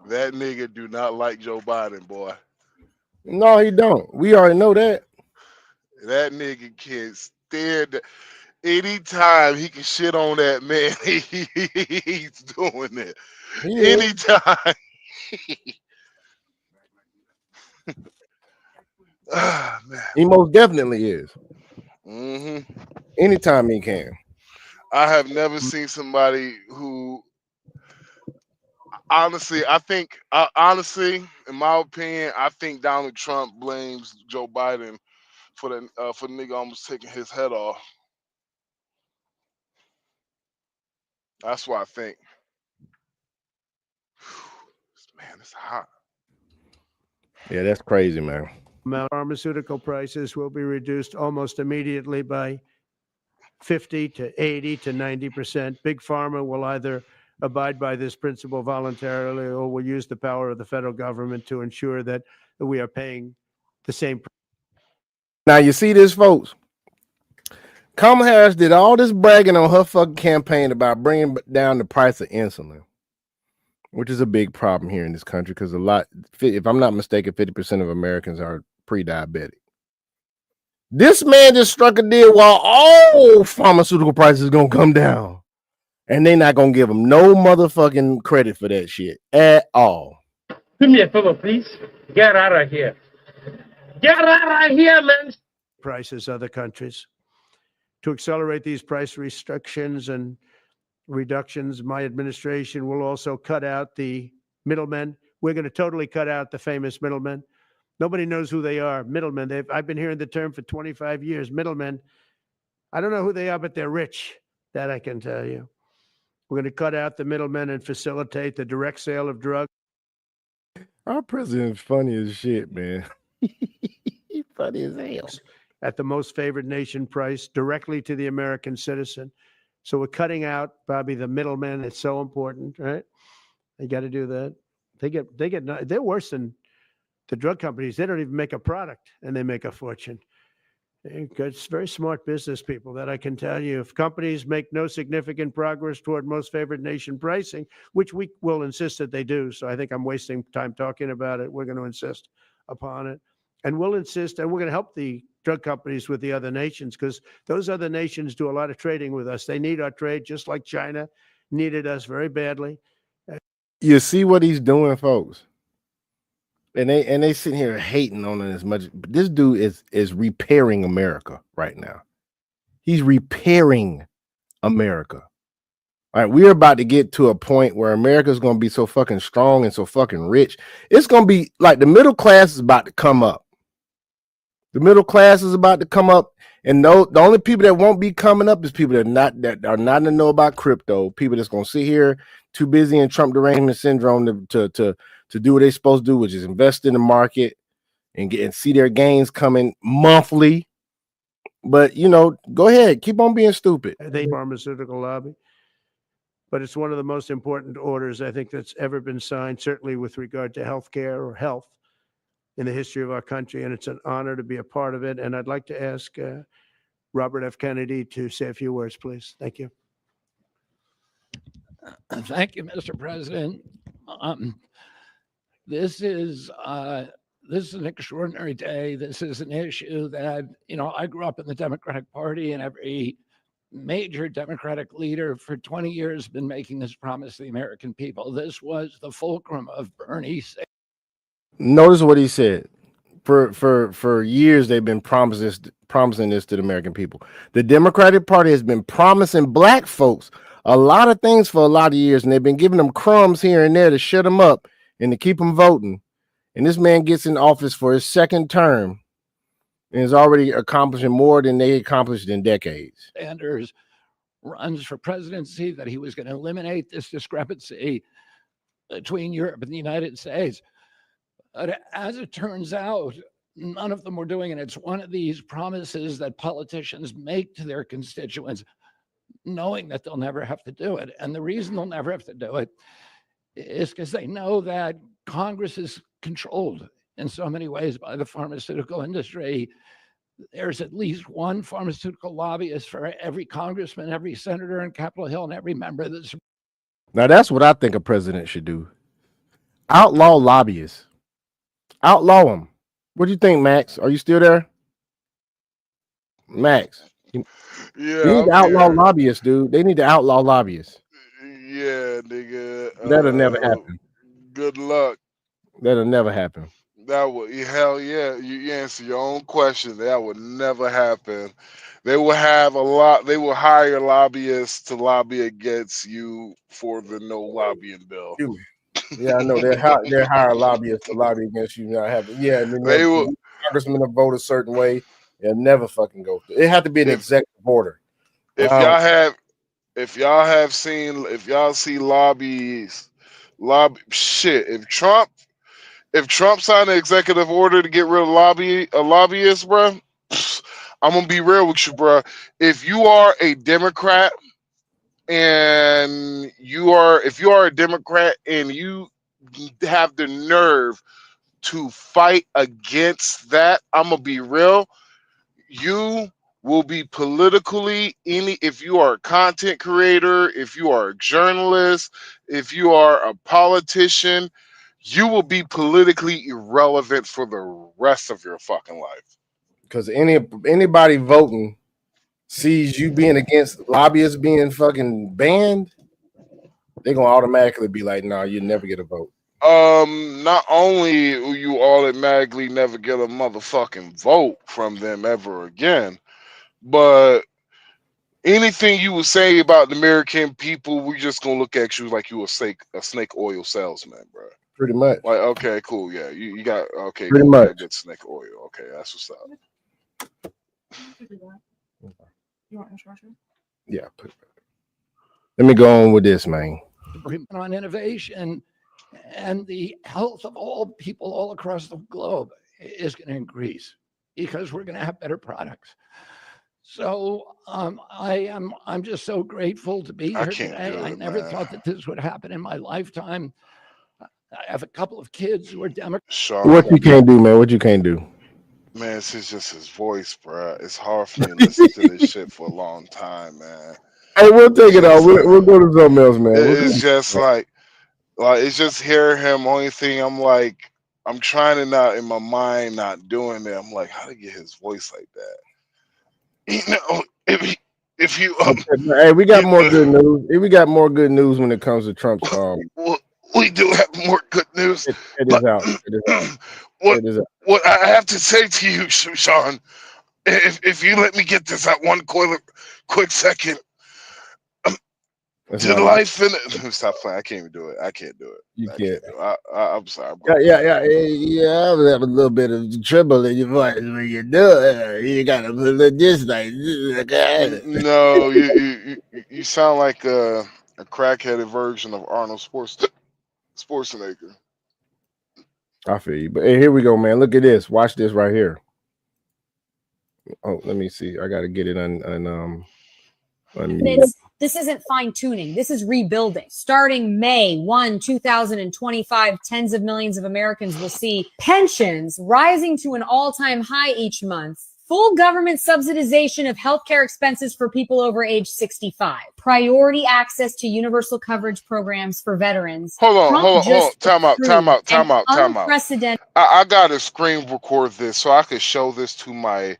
that nigga do not like Joe Biden, boy. No, he don't. We already know that. That nigga can stand anytime he can shit on that man. He's doing it. Anytime. Man. He most definitely is. Mm-hmm. Anytime he can. I have never seen somebody who, honestly, in my opinion, I think Donald Trump blames Joe Biden for the nigga almost taking his head off. That's what I think. Man, it's hot. Yeah, that's crazy, man. Pharmaceutical prices will be reduced almost immediately by 50 to 80 to 90%. Big Pharma will either abide by this principle voluntarily or will use the power of the federal government to ensure that we are paying the same. Now, you see this, folks? Kamala Harris did all this bragging on her fucking campaign about bringing down the price of insulin, which is a big problem here in this country because if I'm not mistaken, 50% of Americans are pre-diabetic. This man just struck a deal while all pharmaceutical prices are going to come down. And they're not going to give him no motherfucking credit for that shit at all. Do me a favor, please. Get out of here. Get out of here, man. Prices other countries. To accelerate these price restrictions and reductions, my administration will also cut out the middlemen. We're going to totally cut out the famous middlemen. Nobody knows who they are. Middlemen. I've been hearing the term for 25 years. Middlemen. I don't know who they are, but they're rich. That I can tell you. We're going to cut out the middlemen and facilitate the direct sale of drugs. Our president's funny as shit, man. He's funny as hell. At the most favored nation price directly to the American citizen. So we're cutting out, Bobby, the middlemen. It's so important, right? They got to do that. They're worse than the drug companies. They don't even make a product and they make a fortune. It's very smart business people, that I can tell you. If companies make no significant progress toward most favored nation pricing, which we will insist that they do. So I think I'm wasting time talking about it. We're going to insist upon it. And we'll insist, and we're going to help the drug companies with the other nations because those other nations do a lot of trading with us. They need our trade just like China needed us very badly. You see what he's doing, folks? And they sitting here hating on it as much. But this dude is repairing America right now. He's repairing America. All right, we're about to get to a point where America is going to be so fucking strong and so fucking rich. It's going to be like the middle class is about to come up. The middle class is about to come up, and the only people that won't be coming up is people that are not to know about crypto. People that's going to sit here too busy in Trump derangement syndrome to do what they're supposed to do, which is invest in the market and see their gains coming monthly. But go ahead, keep on being stupid. The pharmaceutical lobby, but it's one of the most important orders I think that's ever been signed, certainly with regard to healthcare or health in the history of our country, and it's an honor to be a part of it. And I'd like to ask Robert F. Kennedy to say a few words, please. Thank you. Thank you, Mr. President. This is an extraordinary day. This is an issue that, I grew up in the Democratic Party, and every major Democratic leader for 20 years has been making this promise to the American people. This was the fulcrum of Bernie's. Notice what he said. For years, they've been promising this to the American people. The Democratic Party has been promising black folks a lot of things for a lot of years, and they've been giving them crumbs here and there to shut them up and to keep them voting. And this man gets in office for his second term, and is already accomplishing more than they accomplished in decades. Sanders runs for presidency, that he was going to eliminate this discrepancy between Europe and the United States. But as it turns out, none of them were doing it. It's one of these promises that politicians make to their constituents, knowing that they'll never have to do it. And the reason they'll never have to do it is because they know that Congress is controlled in so many ways by the pharmaceutical industry. There's at least one pharmaceutical lobbyist for every congressman, every senator in Capitol Hill, and every member of the. Now, that's what I think a president should do. Outlaw lobbyists. Outlaw them. What do you think, Max? Are you still there? Max. Yeah, they need to outlaw lobbyists, dude. They need to outlaw lobbyists. Yeah, nigga. That'll never happen. Good luck. That'll never happen. That would, hell yeah. You answer your own question. That would never happen. They will have they will hire lobbyists to lobby against you for the no lobbying bill. Yeah, I know. They're hire lobbyists to lobby against you not having. Yeah, and then they will. Congressmen to vote a certain way. It'll never fucking go through. It had to be an executive order. If y'all see shit. If Trump signed an executive order to get rid of lobbyists, bro, I'm gonna be real with you, bro. If you are a Democrat and if you are a Democrat and you have the nerve to fight against that, I'm gonna be real. You will be politically if you are a content creator, if you are a journalist, if you are a politician, you will be politically irrelevant for the rest of your fucking life. Because anybody voting sees you being against lobbyists being fucking banned, they're gonna automatically be like, "Nah, you never get a vote." Not only will you automatically never get a motherfucking vote from them ever again, but anything you would say about the American people, we're just gonna look at you like you a snake oil salesman, bro. Pretty much. Like, okay, cool, yeah, you got okay, pretty cool, much good snake oil. Okay, that's what's up. You want instruction? Yeah. Let me go on with this, man. On innovation and the health of all people all across the globe is going to increase because we're going to have better products. So I'm just so grateful to be here today. I never thought that this would happen in my lifetime. I have a couple of kids who are Democrats. What you can't do, man? What you can't do? Man, it's just his voice, bro. It's hard for me to listen to this shit for a long time, man. Hey, we'll take it off. We'll go to something else, man. It's just like it's just hearing him. Only thing I'm like, I'm trying to not in my mind not doing it. I'm like, how to get his voice like that? You know, if you hey, we got more good news. We got more good news when it comes to Trump's we do have more good news. It is out. What I have to say to you, Sean, if you let me get this out one quick second. To life in it. Stop playing. I can't even do it. I can't do it. You can't. I'm sorry. Yeah. I was having a little bit of trouble in your voice when you do it. You gotta look this like. No, you sound like a crackheaded version of Arnold Schwarzenegger. I feel you, but hey, here we go, man. Look at this. Watch this right here. Oh, let me see. I gotta get it on. This isn't fine tuning. This is rebuilding. Starting May 1, 2025, tens of millions of Americans will see pensions rising to an all-time high each month. Full government subsidization of healthcare expenses for people over age 65. Priority access to universal coverage programs for veterans. Hold on. Time out. Unprecedented. I gotta screen record this so I could show this to my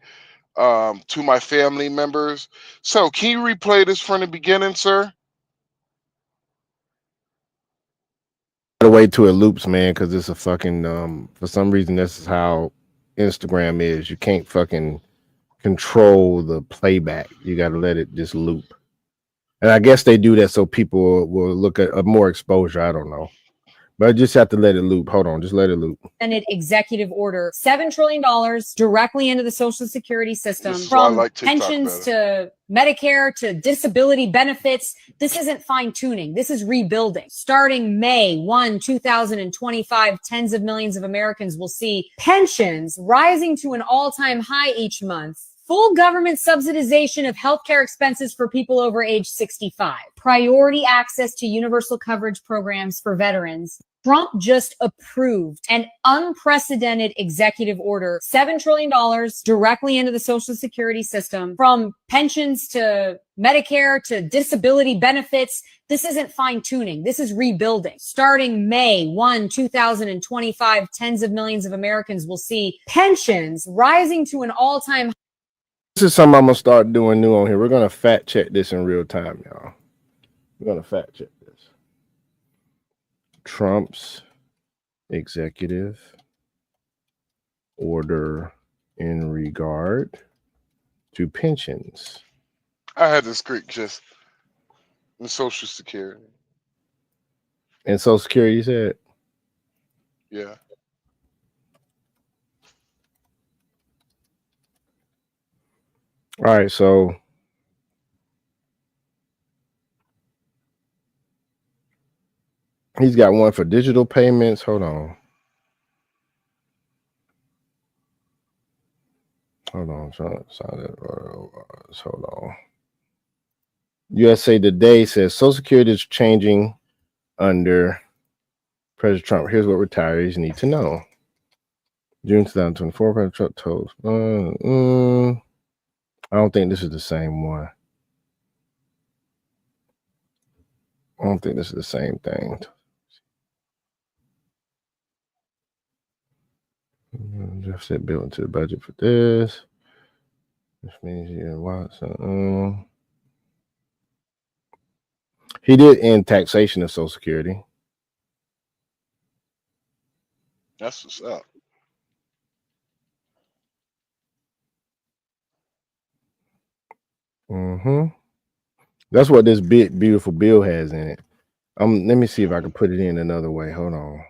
family members. So can you replay this from the beginning, sir? The way to it loops, man, because it's a fucking for some reason this is how Instagram is. You can't fucking control the playback. You got to let it just loop. And I guess they do that so people will look at more exposure. I don't know. But I just have to let it loop. Hold on, just let it loop. Executive order, $7 trillion directly into the Social Security system, This is why I from like TikTok pensions better. to Medicare to disability benefits. This isn't fine tuning. This is rebuilding. Starting May 1, 2025, tens of millions of Americans will see pensions rising to an all-time high each month. Full government subsidization of healthcare expenses for people over age 65. Priority access to universal coverage programs for veterans. Trump just approved an unprecedented executive order, $7 trillion directly into the Social Security system, from pensions to Medicare to disability benefits. This isn't fine tuning. This is rebuilding. Starting May 1, 2025, tens of millions of Americans will see pensions rising to an all-time. This is something I'm gonna start doing new on here. We're gonna fact check this in real time, y'all. We're gonna fact check this. Trump's executive order in regard to pensions. I had this Greek just in Social Security. And Social Security, you said? Yeah. All right, so he's got one for digital payments. Hold on. Hold on. Hold on. USA Today says Social Security is changing under President Trump. Here's what retirees need to know. June 2024, President Trump told. I don't think this is the same one. I don't think this is the same thing. Jeff said built into the budget for this. Which means he did end taxation of Social Security. That's what's up. That's what this big beautiful bill has in it. Let me see if I can put it in another way. Hold on.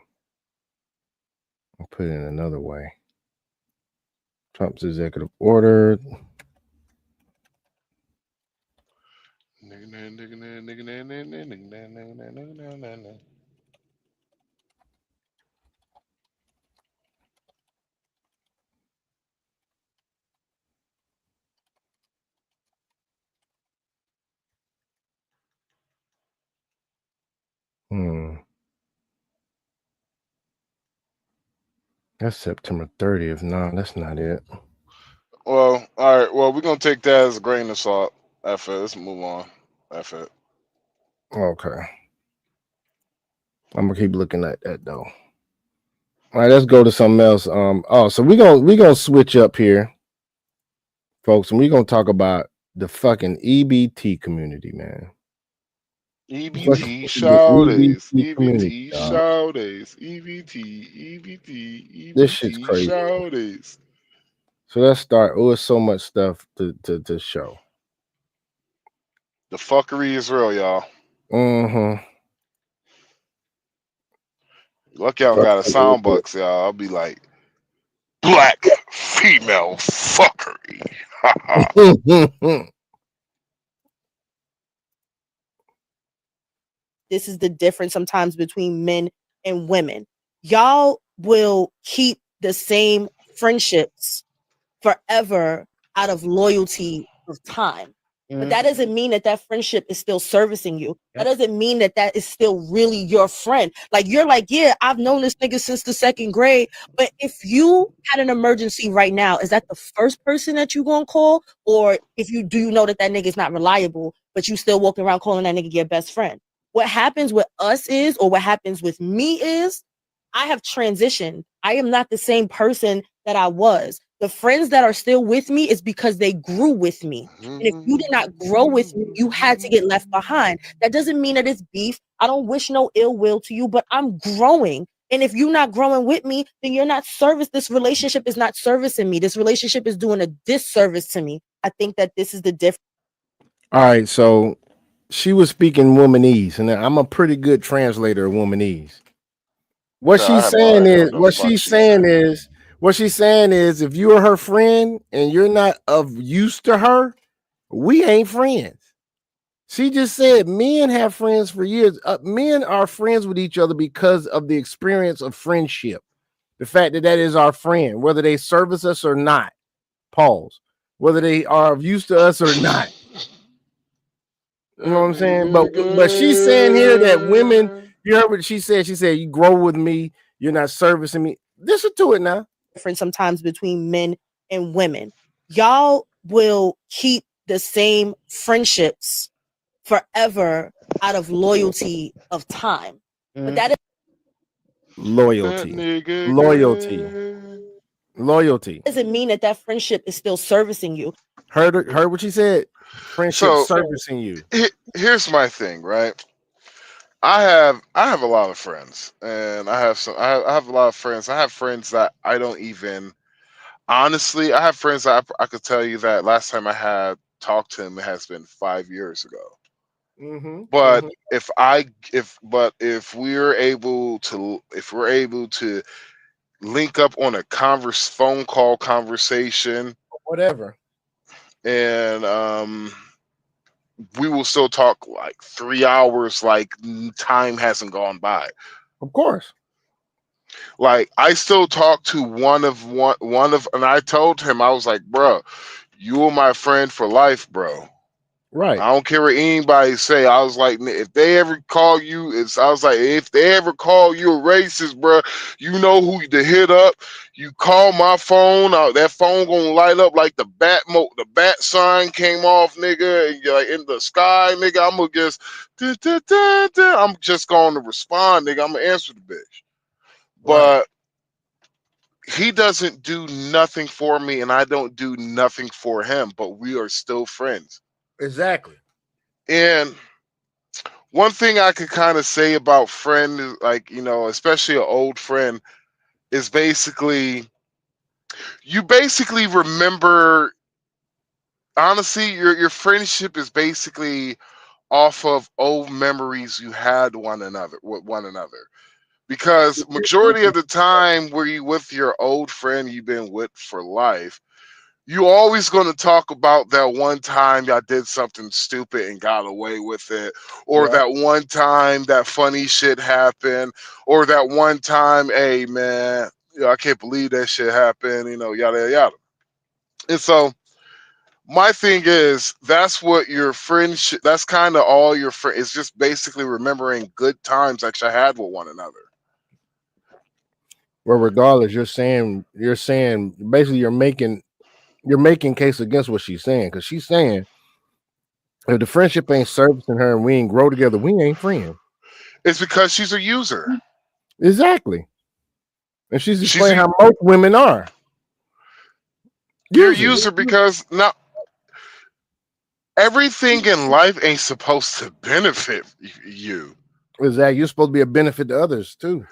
I'll put it in another way. Trump's executive order. That's September 30th. No, that's not it. Well, all right. Well, we're gonna take that as a grain of salt. F it. Let's move on. F it. Okay. I'm gonna keep looking at that though. All right, let's go to something else. So we're gonna switch up here, folks, and we're gonna talk about the fucking EBT community, man. EBT shouties. EBT shouties. EBT. This shit's crazy. Shouties. So let's start. Oh, it's so much stuff to show. The fuckery is real, y'all. Lucky I got a sound box, y'all. I'll be like, black female fuckery. This is the difference sometimes between men and women. Y'all will keep the same friendships forever out of loyalty of time. But that doesn't mean that friendship is still servicing you. That doesn't mean that is still really your friend. Like, you're like, yeah, I've known this nigga since the 2nd grade. But if you had an emergency right now, is that the first person that you gonna call? Or if you do, you know that nigga's not reliable, but you still walking around calling that nigga your best friend. What happens with us is, or what happens with me is, I have transitioned. I am not the same person that I was. The friends that are still with me is because they grew with me. And if you did not grow with me, you had to get left behind. That doesn't mean that it's beef. I don't wish no ill will to you, but I'm growing. And if you're not growing with me, then you're not service. This relationship is not servicing me. This relationship is doing a disservice to me. I think that this is the difference. All right, so she was speaking womanese, and I'm a pretty good translator of womanese. What I she's have no saying idea is, what the fuck what she's saying is, if you are her friend and you're not of use to her, we ain't friends. She just said men have friends for years. Men are friends with each other because of the experience of friendship. The fact that that is our friend, whether they service us or not. Pause. Whether they are of use to us or not. You know what I'm saying? But she's saying here that women, you heard what she said. She said, you grow with me, you're not servicing me. Listen to it now. Different sometimes between men and women. Y'all will keep the same friendships forever out of loyalty of time. But that is Loyalty. doesn't mean that that friendship is still servicing you. Heard what she said. Friendship servicing you. Here's my thing, right? I have a lot of friends, and I have a lot of friends. I have friends that I don't even honestly. I have friends that I could tell you that last time I had talked to him, it has been 5 years ago. But if we're able to link up on a phone call conversation, whatever, and we will still talk like 3 hours, like time hasn't gone by. Of course. Like I still talk to one of, and I told him, I was like, bro, you are my friend for life, bro. Right. I don't care what anybody say. I was like, if they ever call you, if they ever call you a racist, bro, you know who to hit up. You call my phone, that phone gonna light up like the bat sign came off, nigga, and you're like in the sky, nigga. I'm gonna just, I'm just going to respond, nigga. I'm gonna answer the bitch. But he doesn't do nothing for me, and I don't do nothing for him. But we are still friends. Exactly. And one thing I could kind of say about friend is, like, especially an old friend, is basically you basically remember. Honestly, your friendship is basically off of old memories you had with one another. Because majority of the time where you with your old friend you've been with for life, you always going to talk about that one time y'all did something stupid and got away with it, or that one time that funny shit happened, or that one time, hey man, I can't believe that shit happened, yada yada yada. And so my thing is, that's what your friendship, that's kind of all your friend. It's just basically remembering good times that you had with one another. Well, regardless, you're saying basically you're making case against what she's saying, because she's saying if the friendship ain't servicing her and we ain't grow together, we ain't friends. It's because she's a user. Exactly. And she's explaining how most women are. You're a user because now everything in life ain't supposed to benefit you. Exactly. You're supposed to be a benefit to others too.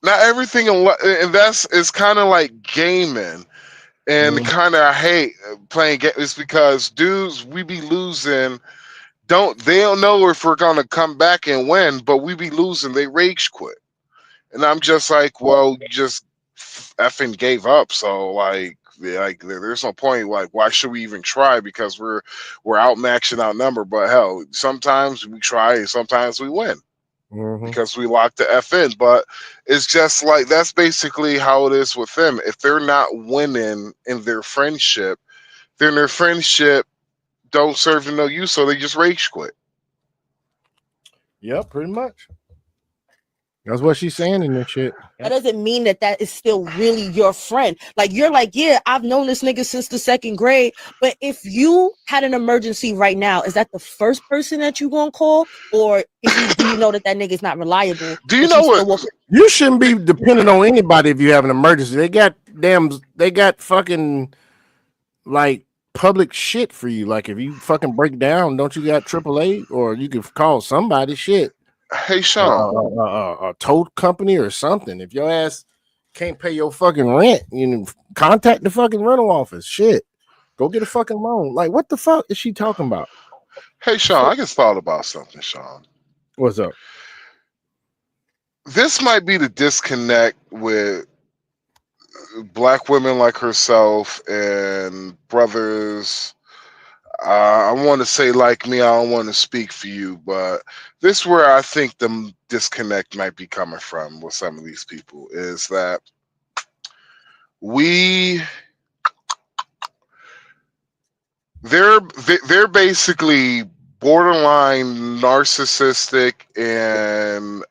Not everything in life, and it's kind of like gaming, and kind of I hate playing games. It's because dudes, we be losing. They don't know if we're gonna come back and win, but we be losing. They rage quit, and I'm just like, well, you just effing gave up. So like there's no point. Like, why should we even try? Because we're outmatched, outnumbered. But hell, sometimes we try, and sometimes we win. Because we lock the F in. But it's just like that's basically how it is with them. If they're not winning in their friendship, then their friendship don't serve them no use, so they just rage quit. Yep, pretty much. That's what she's saying in this shit. That doesn't mean that that is still really your friend. Like, you're like, yeah, I've known this nigga since the second grade. But if you had an emergency right now, is that the first person that you gonna call? Or do you know that nigga's not reliable? Do you know what? You shouldn't be dependent on anybody if you have an emergency. They got fucking like public shit for you. Like if you fucking break down, don't you got AAA, or you can call somebody? Shit. Hey Sean, a tow company or something. If your ass can't pay your fucking rent, contact the fucking rental office. Shit, go get a fucking loan. Like, what the fuck is she talking about? Hey Sean, I just thought about something, Sean. What's up? this might be the disconnect with black women like herself and brothers. I want to say like me. I don't want to speak for you, but this is where I think the disconnect might be coming from with some of these people is that they're basically borderline narcissistic and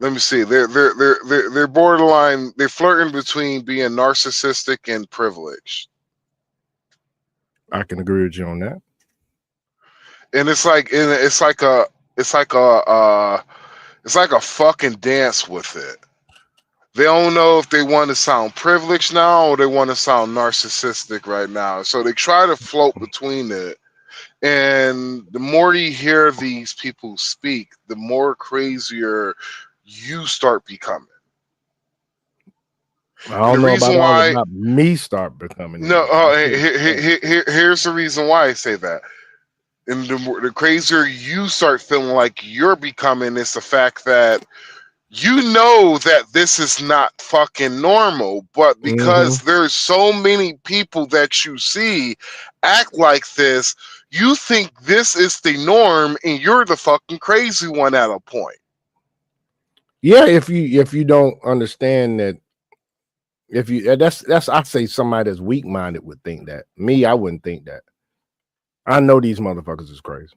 let me see, they're borderline, they're flirting between being narcissistic and privileged. I can agree with you on that. And it's like a fucking dance with it. They don't know if they want to sound privileged now or they want to sound narcissistic right now. So they try to float between it. And the more you hear these people speak, the more crazier you start becoming. I don't know about all about me start becoming. No, here's the reason why I say that. And the crazier you start feeling like you're becoming is the fact that you know that this is not fucking normal, but because there's so many people that you see act like this, you think this is the norm and you're the fucking crazy one at a point. Yeah, if you don't understand that, if you that's I say somebody that's weak-minded would think that. Me, I wouldn't think that. I know these motherfuckers is crazy.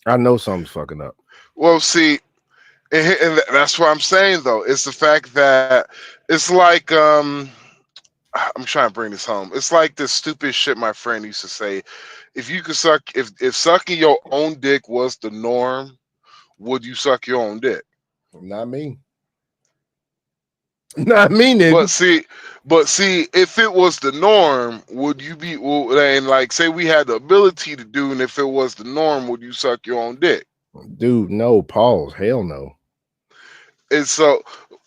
I know something's fucking up. Well, see, and that's what I'm saying though. It's the fact that it's like I'm trying to bring this home. It's like this stupid shit my friend used to say. If you could suck, if sucking your own dick was the norm, would you suck your own dick? Not me. Not me, nigga. But see, if it was the norm, would you be? And like, say we had the ability to do, and if it was the norm, would you suck your own dick? Dude, no. Pause. Hell no. And so,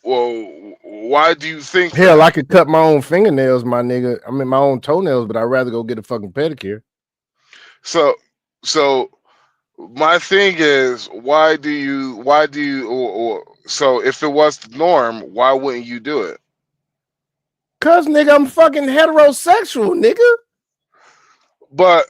well, why do you think? Hell, I could cut my own fingernails, my nigga. I mean, my own toenails, but I'd rather go get a fucking pedicure. So my thing is, why do you, so if it was the norm, why wouldn't you do it? Cause nigga, I'm fucking heterosexual, nigga. But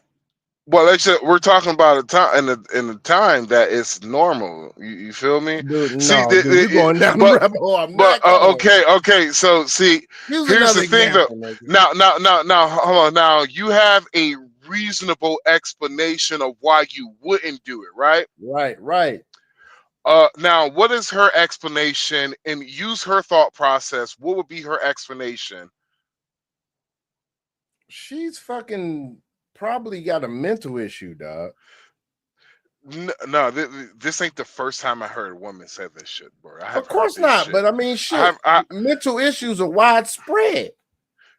we're talking about a time in the time that it's normal. You feel me? Dude, see, no, you're going down the rabbit hole. I'm not going. Okay. So see, here's the thing though. Now, hold on. Now you have a reasonable explanation of why you wouldn't do it, right? Right. Now, what is her explanation? And use her thought process. What would be her explanation? She's fucking probably got a mental issue, dog. No, this ain't the first time I heard a woman say this shit, bro. Of course not, but I mean, shit. Mental issues are widespread.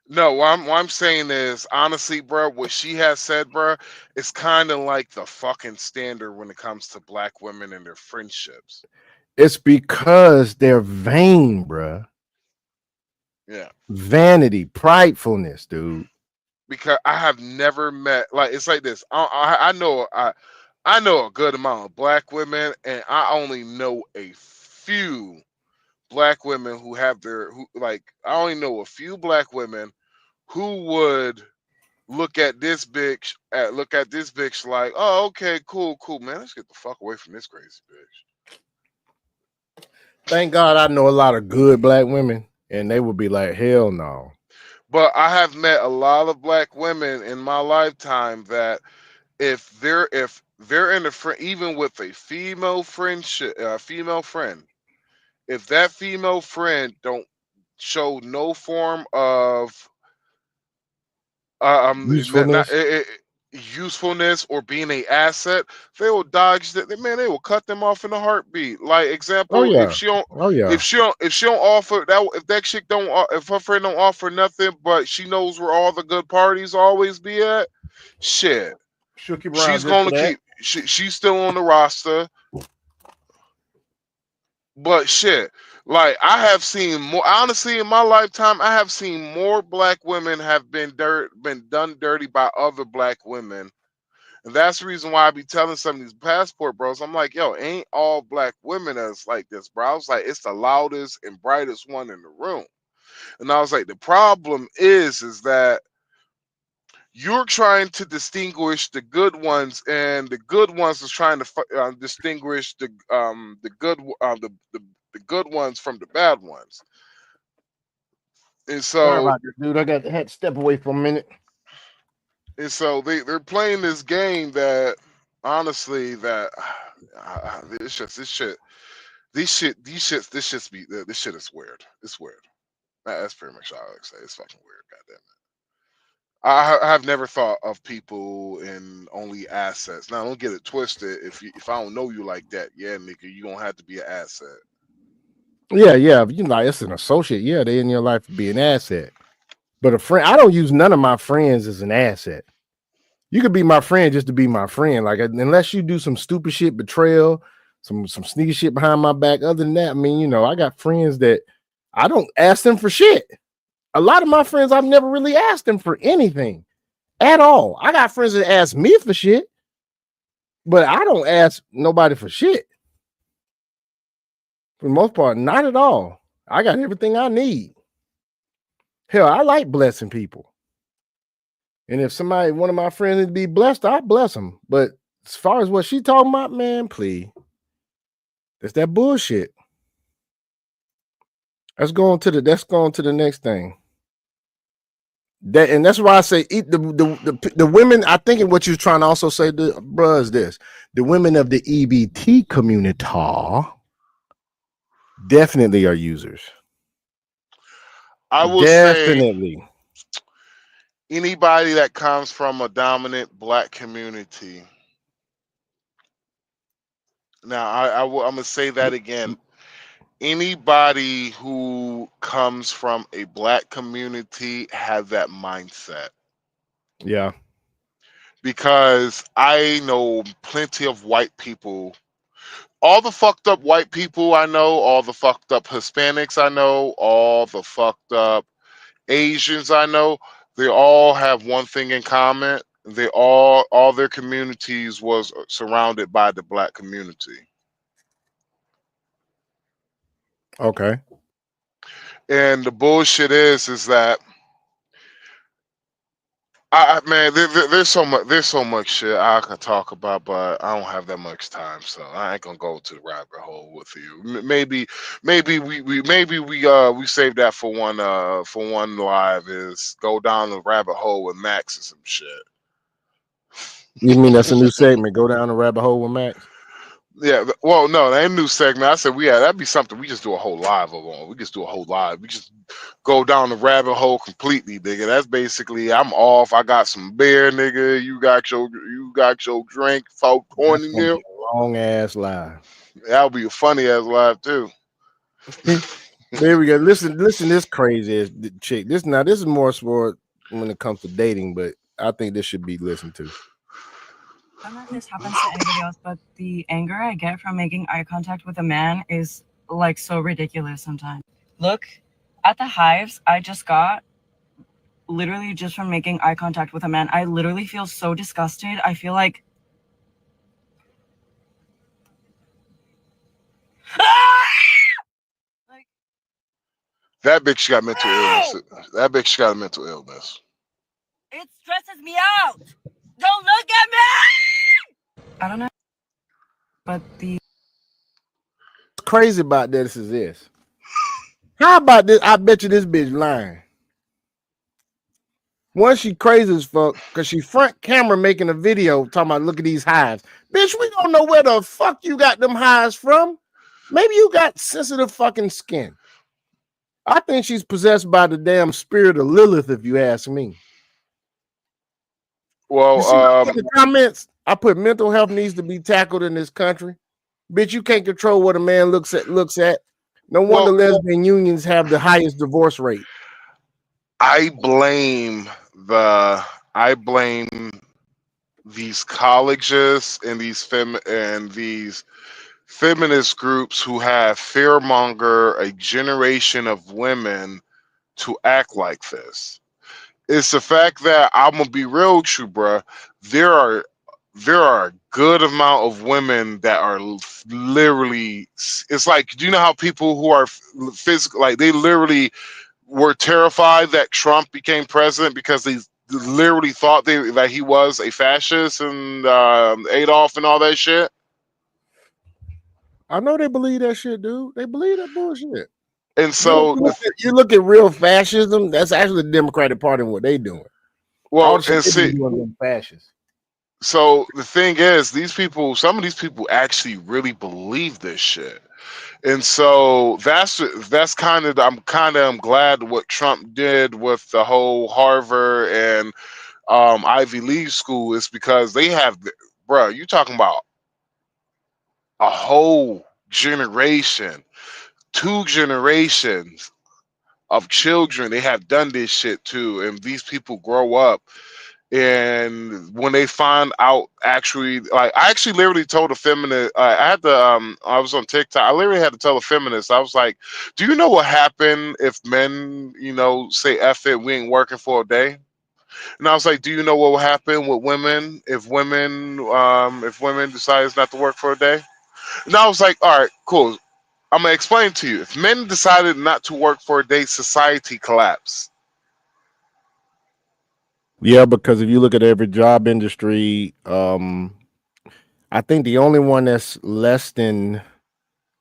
No, what I'm saying is, honestly, bro, what she has said, bro, is kind of like the fucking standard when it comes to black women and their friendships. It's because they're vain, bro. Yeah. Vanity, pridefulness, dude. Because I have never met, like, it's like this. I know a good amount of black women, and I only know a few black women who have I only know a few black women who would look at this bitch like, oh, okay, cool, man. Let's get the fuck away from this crazy bitch. Thank God I know a lot of good black women, and they would be like, hell no. But I have met a lot of black women in my lifetime that if they're in a friend, even with a female friend, if that female friend don't show no form of usefulness or being an asset, they will dodge that. Man, they will cut them off in a heartbeat. Like example, if she don't offer that, if that chick don't, if her friend don't offer nothing, but she knows where all the good parties always be at, shit, she's gonna keep. She's still on the roster. But shit, like I have seen more. Honestly, in my lifetime, I have seen more black women have been done dirty by other black women And that's the reason why I be telling some of these passport bros, I'm like, yo, ain't all black women that's like this, bro. I was like, it's the loudest and brightest one in the room. And I was like, the problem is that you're trying to distinguish the good ones, and the good ones is trying to distinguish the good ones from the bad ones. And Sorry so, about this, dude. Had to step away for a minute. and so they're playing this game that honestly that this shit is weird. It's weird. That's pretty much all I would say. It's fucking weird. Goddamn it. I have never thought of people in only assets. Now don't get it twisted. If I don't know you like that, yeah, nigga, you gonna have to be an asset. Yeah, you know, it's an associate. Yeah, they in your life to be an asset. But a friend, I don't use none of my friends as an asset. You could be my friend just to be my friend. Like, unless you do some stupid shit, betrayal, some sneaky shit behind my back. Other than that, I mean, you know, I got friends that I don't ask them for shit. A lot of my friends, I've never really asked them for anything at all. I got friends that ask me for shit, but I don't ask nobody for shit. For the most part, not at all. I got everything I need. Hell, I like blessing people. And if one of my friends would be blessed, I bless them. But as far as what she talking about, man, please. That's that bullshit. Let's go on to the next thing. That's why I say the women. I think what you're trying to also say, bruh, is this: the women of the EBT community definitely are users. I will definitely say anybody that comes from a dominant black community. Now I'm gonna say that again. Anybody who comes from a black community have that mindset. Yeah. Because I know plenty of white people. All the fucked up white people I know, all the fucked up Hispanics I know, all the fucked up Asians I know, they all have one thing in common. They all their communities was surrounded by the black community. Okay. And the bullshit is that man, there's so much shit I could talk about, but I don't have that much time, so I ain't gonna go to the rabbit hole with you. Maybe we save that for one live. Is go down the rabbit hole with Max or some shit. You mean that's a new segment? Go down the rabbit hole with Max? Yeah, well, no, that ain't a new segment. I said that'd be something we just do a whole live on. We just do a whole live. We just go down the rabbit hole completely, nigga. That's basically I'm off. I got some beer, nigga. You got your drink, 420 nil. Long ass live. That'll be a funny ass live too. There we go. Listen, this crazy ass chick. This is more sport when it comes to dating, but I think this should be listened to. I don't know if this happens to anybody else, but the anger I get from making eye contact with a man is like so ridiculous sometimes. Look at the hives I just got literally just from making eye contact with a man. I literally feel so disgusted. I feel like that bitch got mental illness. That bitch got a mental illness. it stresses me out. Don't look at me. I don't know, but the crazy about this is this. How about this? I bet you this bitch lying. One, she crazy as fuck because she front camera making a video talking about look at these hives. Bitch, we don't know where the fuck you got them hives from. Maybe you got sensitive fucking skin. I think she's possessed by the damn spirit of Lilith, if you ask me. Well, in the comments, I put mental health needs to be tackled in this country. Bitch, you can't control what a man looks at. No wonder lesbian unions have the highest divorce rate. I blame these colleges and these feminist groups who have fearmonger a generation of women to act like this. It's the fact that I'm gonna be real with you, bruh. there are a good amount of women that are literally. It's like, do you know how people who are physical, like they literally were terrified that Trump became president because they literally thought that he was a fascist and Adolf and all that shit. I know they believe that shit, dude. They believe that bullshit. And so you look at real fascism. That's actually the Democratic Party and what they doing. Well, and see, fascists. So the thing is, some of these people actually really believe this shit. And so that's kind of I'm glad what Trump did with the whole Harvard and Ivy League school is because they have, bro, you talking about a whole generation, 2 generations of children they have done this shit to, and these people grow up. And when they find out, actually, like I actually literally told a feminist, I had to, I was on TikTok. I literally had to tell a feminist. I was like, "Do you know what happened if men, say F it, we ain't working for a day?" And I was like, "Do you know what will happen with women if women decides not to work for a day?" And I was like, "All right, cool. I'm gonna explain to you. If men decided not to work for a day, society collapse." Yeah, because if you look at every job industry, I think the only one that's less than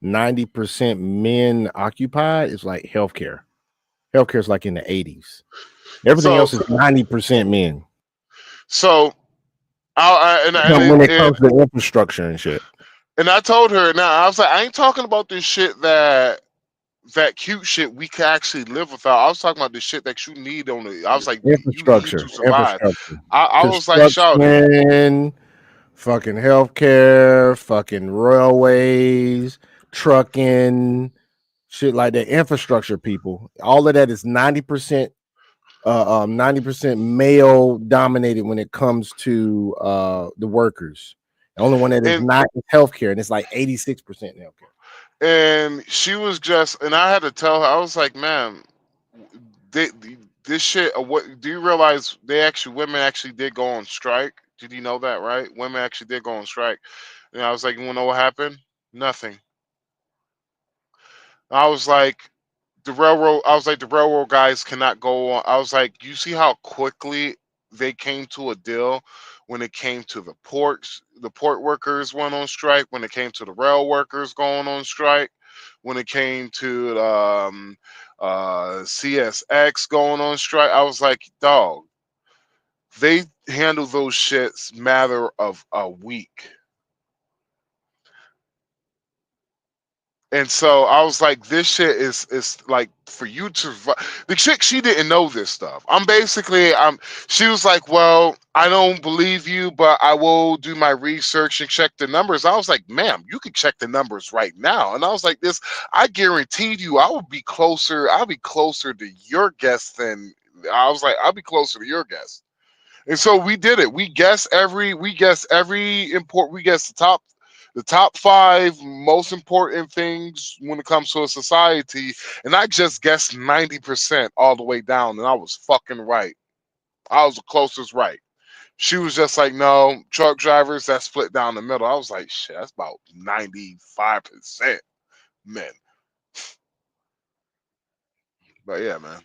90% men occupied is like healthcare. Healthcare is like in the 80s. Everything else is 90% men. So, when it comes to infrastructure and shit. And I told her, now I was like, I ain't talking about this shit that cute shit we can actually live without. I was talking about the shit that you need on the. I was like, Infrastructure. you need to survive. Infrastructure. I was like, shouting, fucking healthcare, fucking railways, trucking, shit like that. Infrastructure, people. All of that is 90%. 90% male dominated when it comes to the workers. The only one that is not is healthcare, and it's like 86% healthcare. And she was just, and I had to tell her, I was like, "Man, this shit. What do you realize? Women actually did go on strike. Did you know that? Right? Women actually did go on strike." And I was like, "You wanna know what happened? Nothing." I was like, the railroad guys cannot go on. I was like, you see how quickly they came to a deal when it came to the ports. The port workers went on strike. When it came to the rail workers going on strike. When it came to CSX going on strike. I was like, dog, they handle those shits matter of a week. And so I was like, this shit is like for you to. The chick, she didn't know this stuff. She was like, well, I don't believe you, but I will do my research and check the numbers. I was like, ma'am, you can check the numbers right now. And I was like, I guaranteed you I'll be closer to your guess than. I was like, I'll be closer to your guess. And so we did it. We guessed the top 5 most important things when it comes to a society, and I just guessed 90% all the way down, and I was fucking right. I was the closest right. She was just like, no, truck drivers, that's split down the middle. I was like, shit, that's about 95% men. But yeah, man.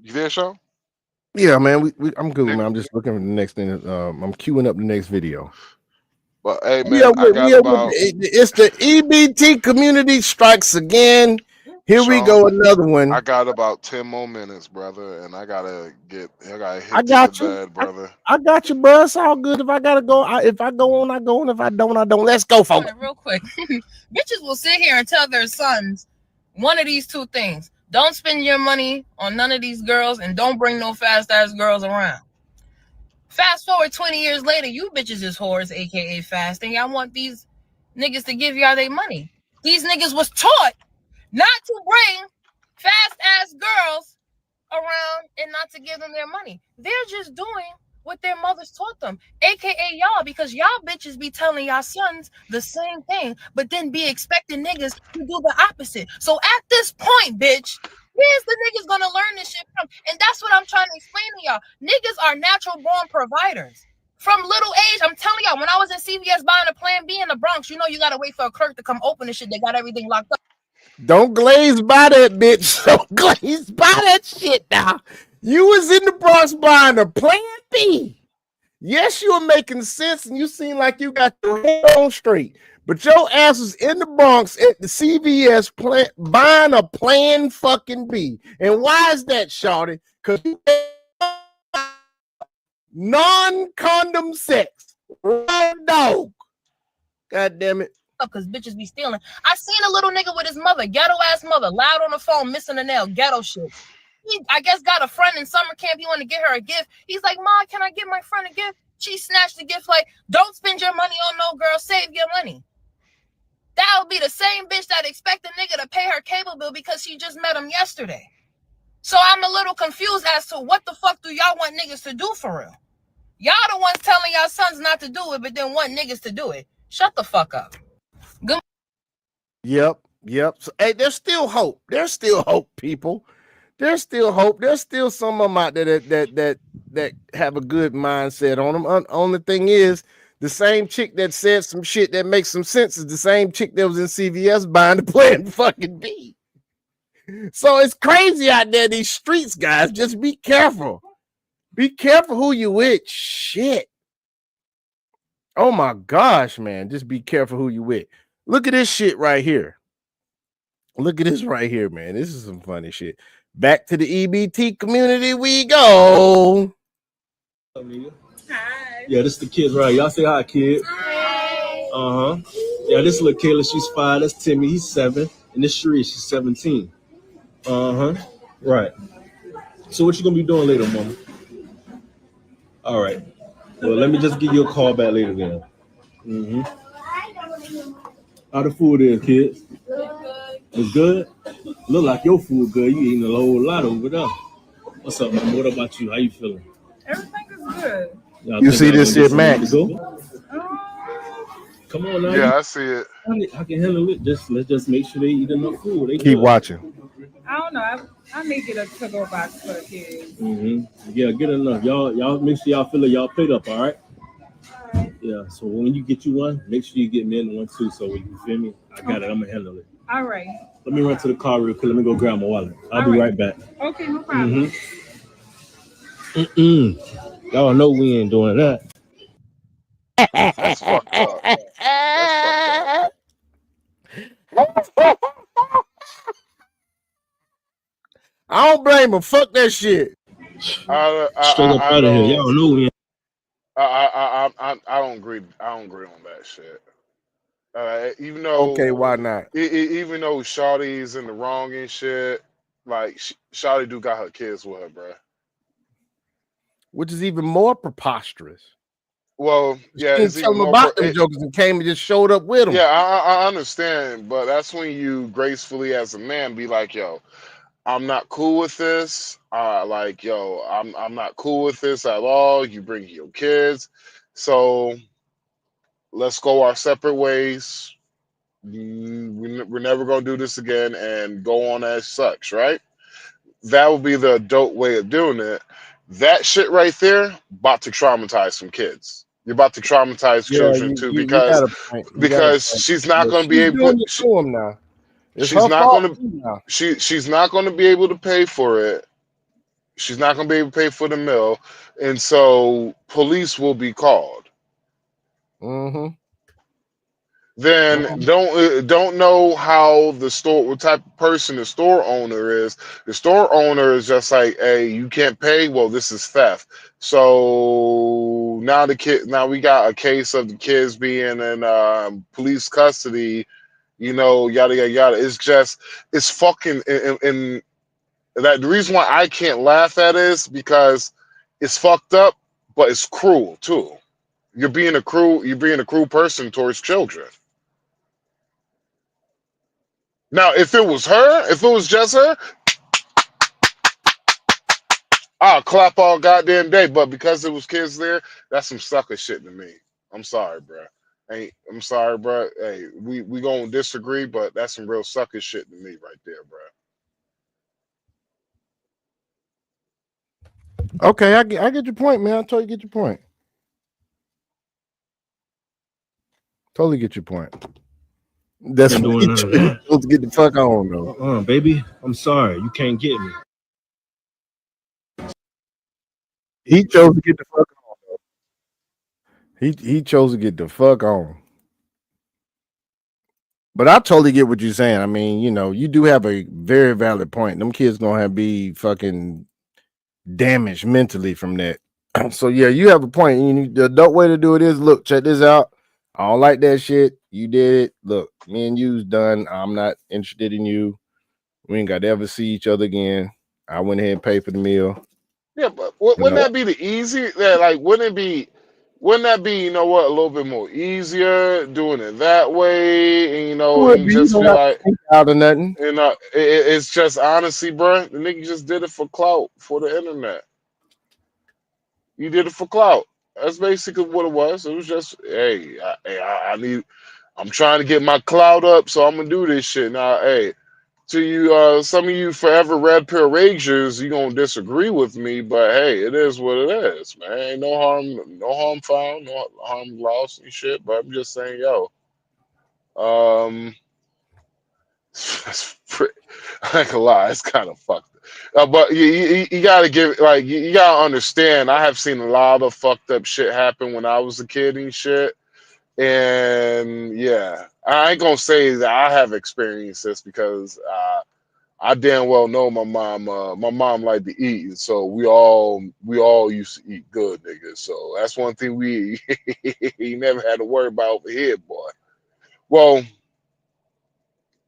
You there, Show? Yeah, man. I'm good, man. I'm just looking for the next thing. I'm queuing up the next video. But hey, man, it's the EBT Community Strikes Again. Here we go, another one. I got about 10 more minutes, brother, and I gotta hit I got the you, bed, brother. I got you, bro. It's all good. If I gotta go, if I go on, I go on. If I don't, I don't. Let's go, folks. Real quick, bitches will sit here and tell their sons one of these 2 things: don't spend your money on none of these girls, and don't bring no fast ass girls around. Fast forward 20 years later, you bitches is whores, aka fast, and y'all want these niggas to give y'all their money. These niggas was taught not to bring fast ass girls around and not to give them their money. They're just doing what their mothers taught them, aka y'all, because y'all bitches be telling y'all sons the same thing, but then be expecting niggas to do the opposite. So at this point, bitch, kids the niggas gonna learn this shit from. And that's what I'm trying to explain to y'all. Niggas are natural born providers. From little age, I'm telling y'all, when I was in CVS buying a Plan B in the Bronx, you know you gotta wait for a clerk to come open the shit. They got everything locked up. Don't glaze by that bitch. Don't glaze by that shit now. You was in the Bronx buying a Plan B. Yes, you were making sense and you seem like you got your head on straight. But your ass was in the Bronx at the CVS buying a Plan fucking B. And why is that, shawty? Because you non-condom sex. Right, dog. God damn it. Because bitches be stealing. I seen a little nigga with his mother, ghetto ass mother, loud on the phone, missing a nail, ghetto shit. He, I guess, got a friend in summer camp. He want to get her a gift. He's like, Ma, can I give my friend a gift? She snatched the gift like, don't spend your money on no girl, save your money. That would be the same bitch that expect a nigga to pay her cable bill because she just met him yesterday. So I'm a little confused as to what the fuck do y'all want niggas to do for real? Y'all the ones telling y'all sons not to do it, but then want niggas to do it. Shut the fuck up. Good. Yep. So, hey, there's still hope. There's still hope, people. There's still hope. There's still some of them out there that have a good mindset on them. Only thing is, the same chick that said some shit that makes some sense is the same chick that was in CVS buying the Plan fucking B. So it's crazy out there, these streets, guys. Just be careful. Be careful who you with. Shit. Oh my gosh, man. Just be careful who you with. Look at this shit right here. Look at this right here, man. This is some funny shit. Back to the EBT community we go. Hi. Yeah, this is the kids, right? Y'all say hi, kids. Hi. Yeah, this is little Kayla. She's 5. That's Timmy. He's 7. And this Sheree, she's 17. Right. So what you gonna be doing later, mama? All right. Well, let me just give you a call back later then. How the food is, kids? It's good? Look like your food good. You eating a whole lot over there. What's up, man? What about you? How you feeling? Everything is good. You see this shit, Max? Come on now. Yeah, I see it. I can handle it. Let's just make sure they eat enough food. They Keep good. I watching. don't know. I may get a to-go box for the kids. Yeah, get enough. Y'all make sure y'all fill y'all plate up, all right? Yeah, so when you get you one, make sure you get me in one too, so you feel me? I got it. I'm gonna handle it. All right. Let me run to the car real quick. Let me go grab my wallet. I'll be right back. Okay, no problem. Y'all know we ain't doing that. That's fucked up. That's fucked up. I don't blame him. Fuck that shit. Straight up out of here. Y'all know we ain't. I don't agree. I don't agree on that shit. Even though, Okay, why not? Even though Shawty's in the wrong and shit, like Shawty do got her kids with her, bro. Which is even more preposterous. Well, yeah, she it's didn't tell even them more about them jokers and came and just showed up with them. Yeah, I understand, but that's when you gracefully, as a man, be like, "Yo, I'm not cool with this. Like, yo, I'm not cool with this at all. You bring your kids, so let's go our separate ways. We're never gonna do this again, and go on as such, right? That would be the adult way of doing it. That shit right there, about to traumatize some kids. You're about to traumatize children too, you got a point. because she's not going to be able. Doing it to him now. It's She's her not fault going too now. to. She's not going to be able to pay for it. She's not going to be able to pay for the meal, and so police will be called. Then don't know how the store, what type of person the store owner is. The store owner is just like, hey, you can't pay. Well, this is theft. So now we got a case of the kids being in police custody. You know, yada yada yada. It's fucking. And that the reason why I can't laugh at it is because it's fucked up, but it's cruel too. You're being a cruel person towards children. Now, if it was just her, I'll clap all goddamn day. But because it was kids there, that's some sucker shit to me. I'm sorry, bro. I'm sorry, bro. Hey, we gonna disagree, but that's some real sucker shit to me right there, bro. Okay, I get your point, man. I totally get your point. Totally get your point. That's Ain't what doing none of that. supposed to get the fuck on, though. Baby, I'm sorry, you can't get me. He chose to get the fuck on. He chose to get the fuck on. But I totally get what you're saying. I mean, you know, you do have a very valid point. Them kids gonna be fucking damaged mentally from that. So yeah, you have a point. The adult way to do it is look, check this out. I don't like that shit. You did it. Look, me and you's done. I'm not interested in you. We ain't got to ever see each other again. I went ahead and paid for the meal. Yeah, but wouldn't that be the easy? Like, wouldn't that be, you know what, a little bit more easier doing it that way? And, and You just don't be have to like, think out of nothing. it's just honesty, bro. The nigga just did it for clout for the internet. You did it for clout. That's basically what it was. It was just, hey, I'm trying to get my clout up, so I'm gonna do this shit. Now, hey, to you, some of you forever red pill ragers, you gonna disagree with me, but hey, it is what it is, man. Ain't no harm found, no harm lost and shit. But I'm just saying, yo, that's I ain't gonna lie, it's kind of fucked. But you gotta you gotta understand. I have seen a lot of fucked up shit happen when I was a kid and shit. And yeah, I ain't gonna say that I have experienced this because I damn well know my mom. My mom liked to eat, and so we all used to eat good, nigga. So that's one thing we never had to worry about over here, boy. Well,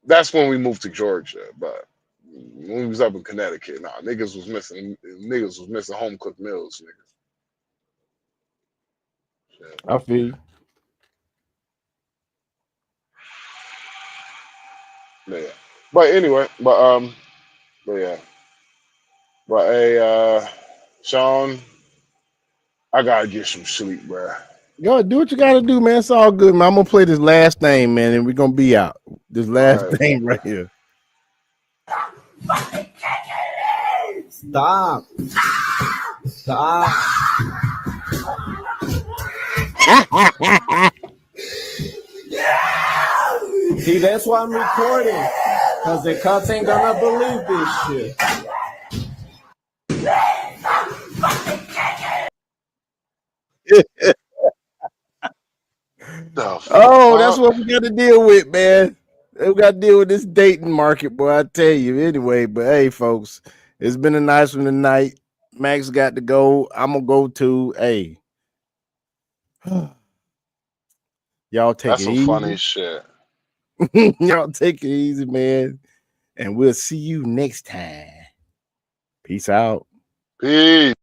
that's when we moved to Georgia, but when we was up in Connecticut, nah, niggas was missing home cooked meals, nigga. I feel you. Yeah. But anyway, but yeah. But hey, Sean, I gotta get some sleep, bro. Go do what you gotta do, man. It's all good, man. I'm gonna play this last thing, man, and we're gonna be out. This last thing right here. Stop. Stop. See, that's why I'm recording. Because the cops ain't gonna believe this shit. Oh, that's what we got to deal with, man. We got to deal with this dating market, boy. I tell you. Anyway, but hey, folks, it's been a nice one tonight. Max got to go. I'm gonna go too. Hey, y'all take That's it some easy. funny shit. Y'all take it easy, man. And we'll see you next time. Peace out. Peace.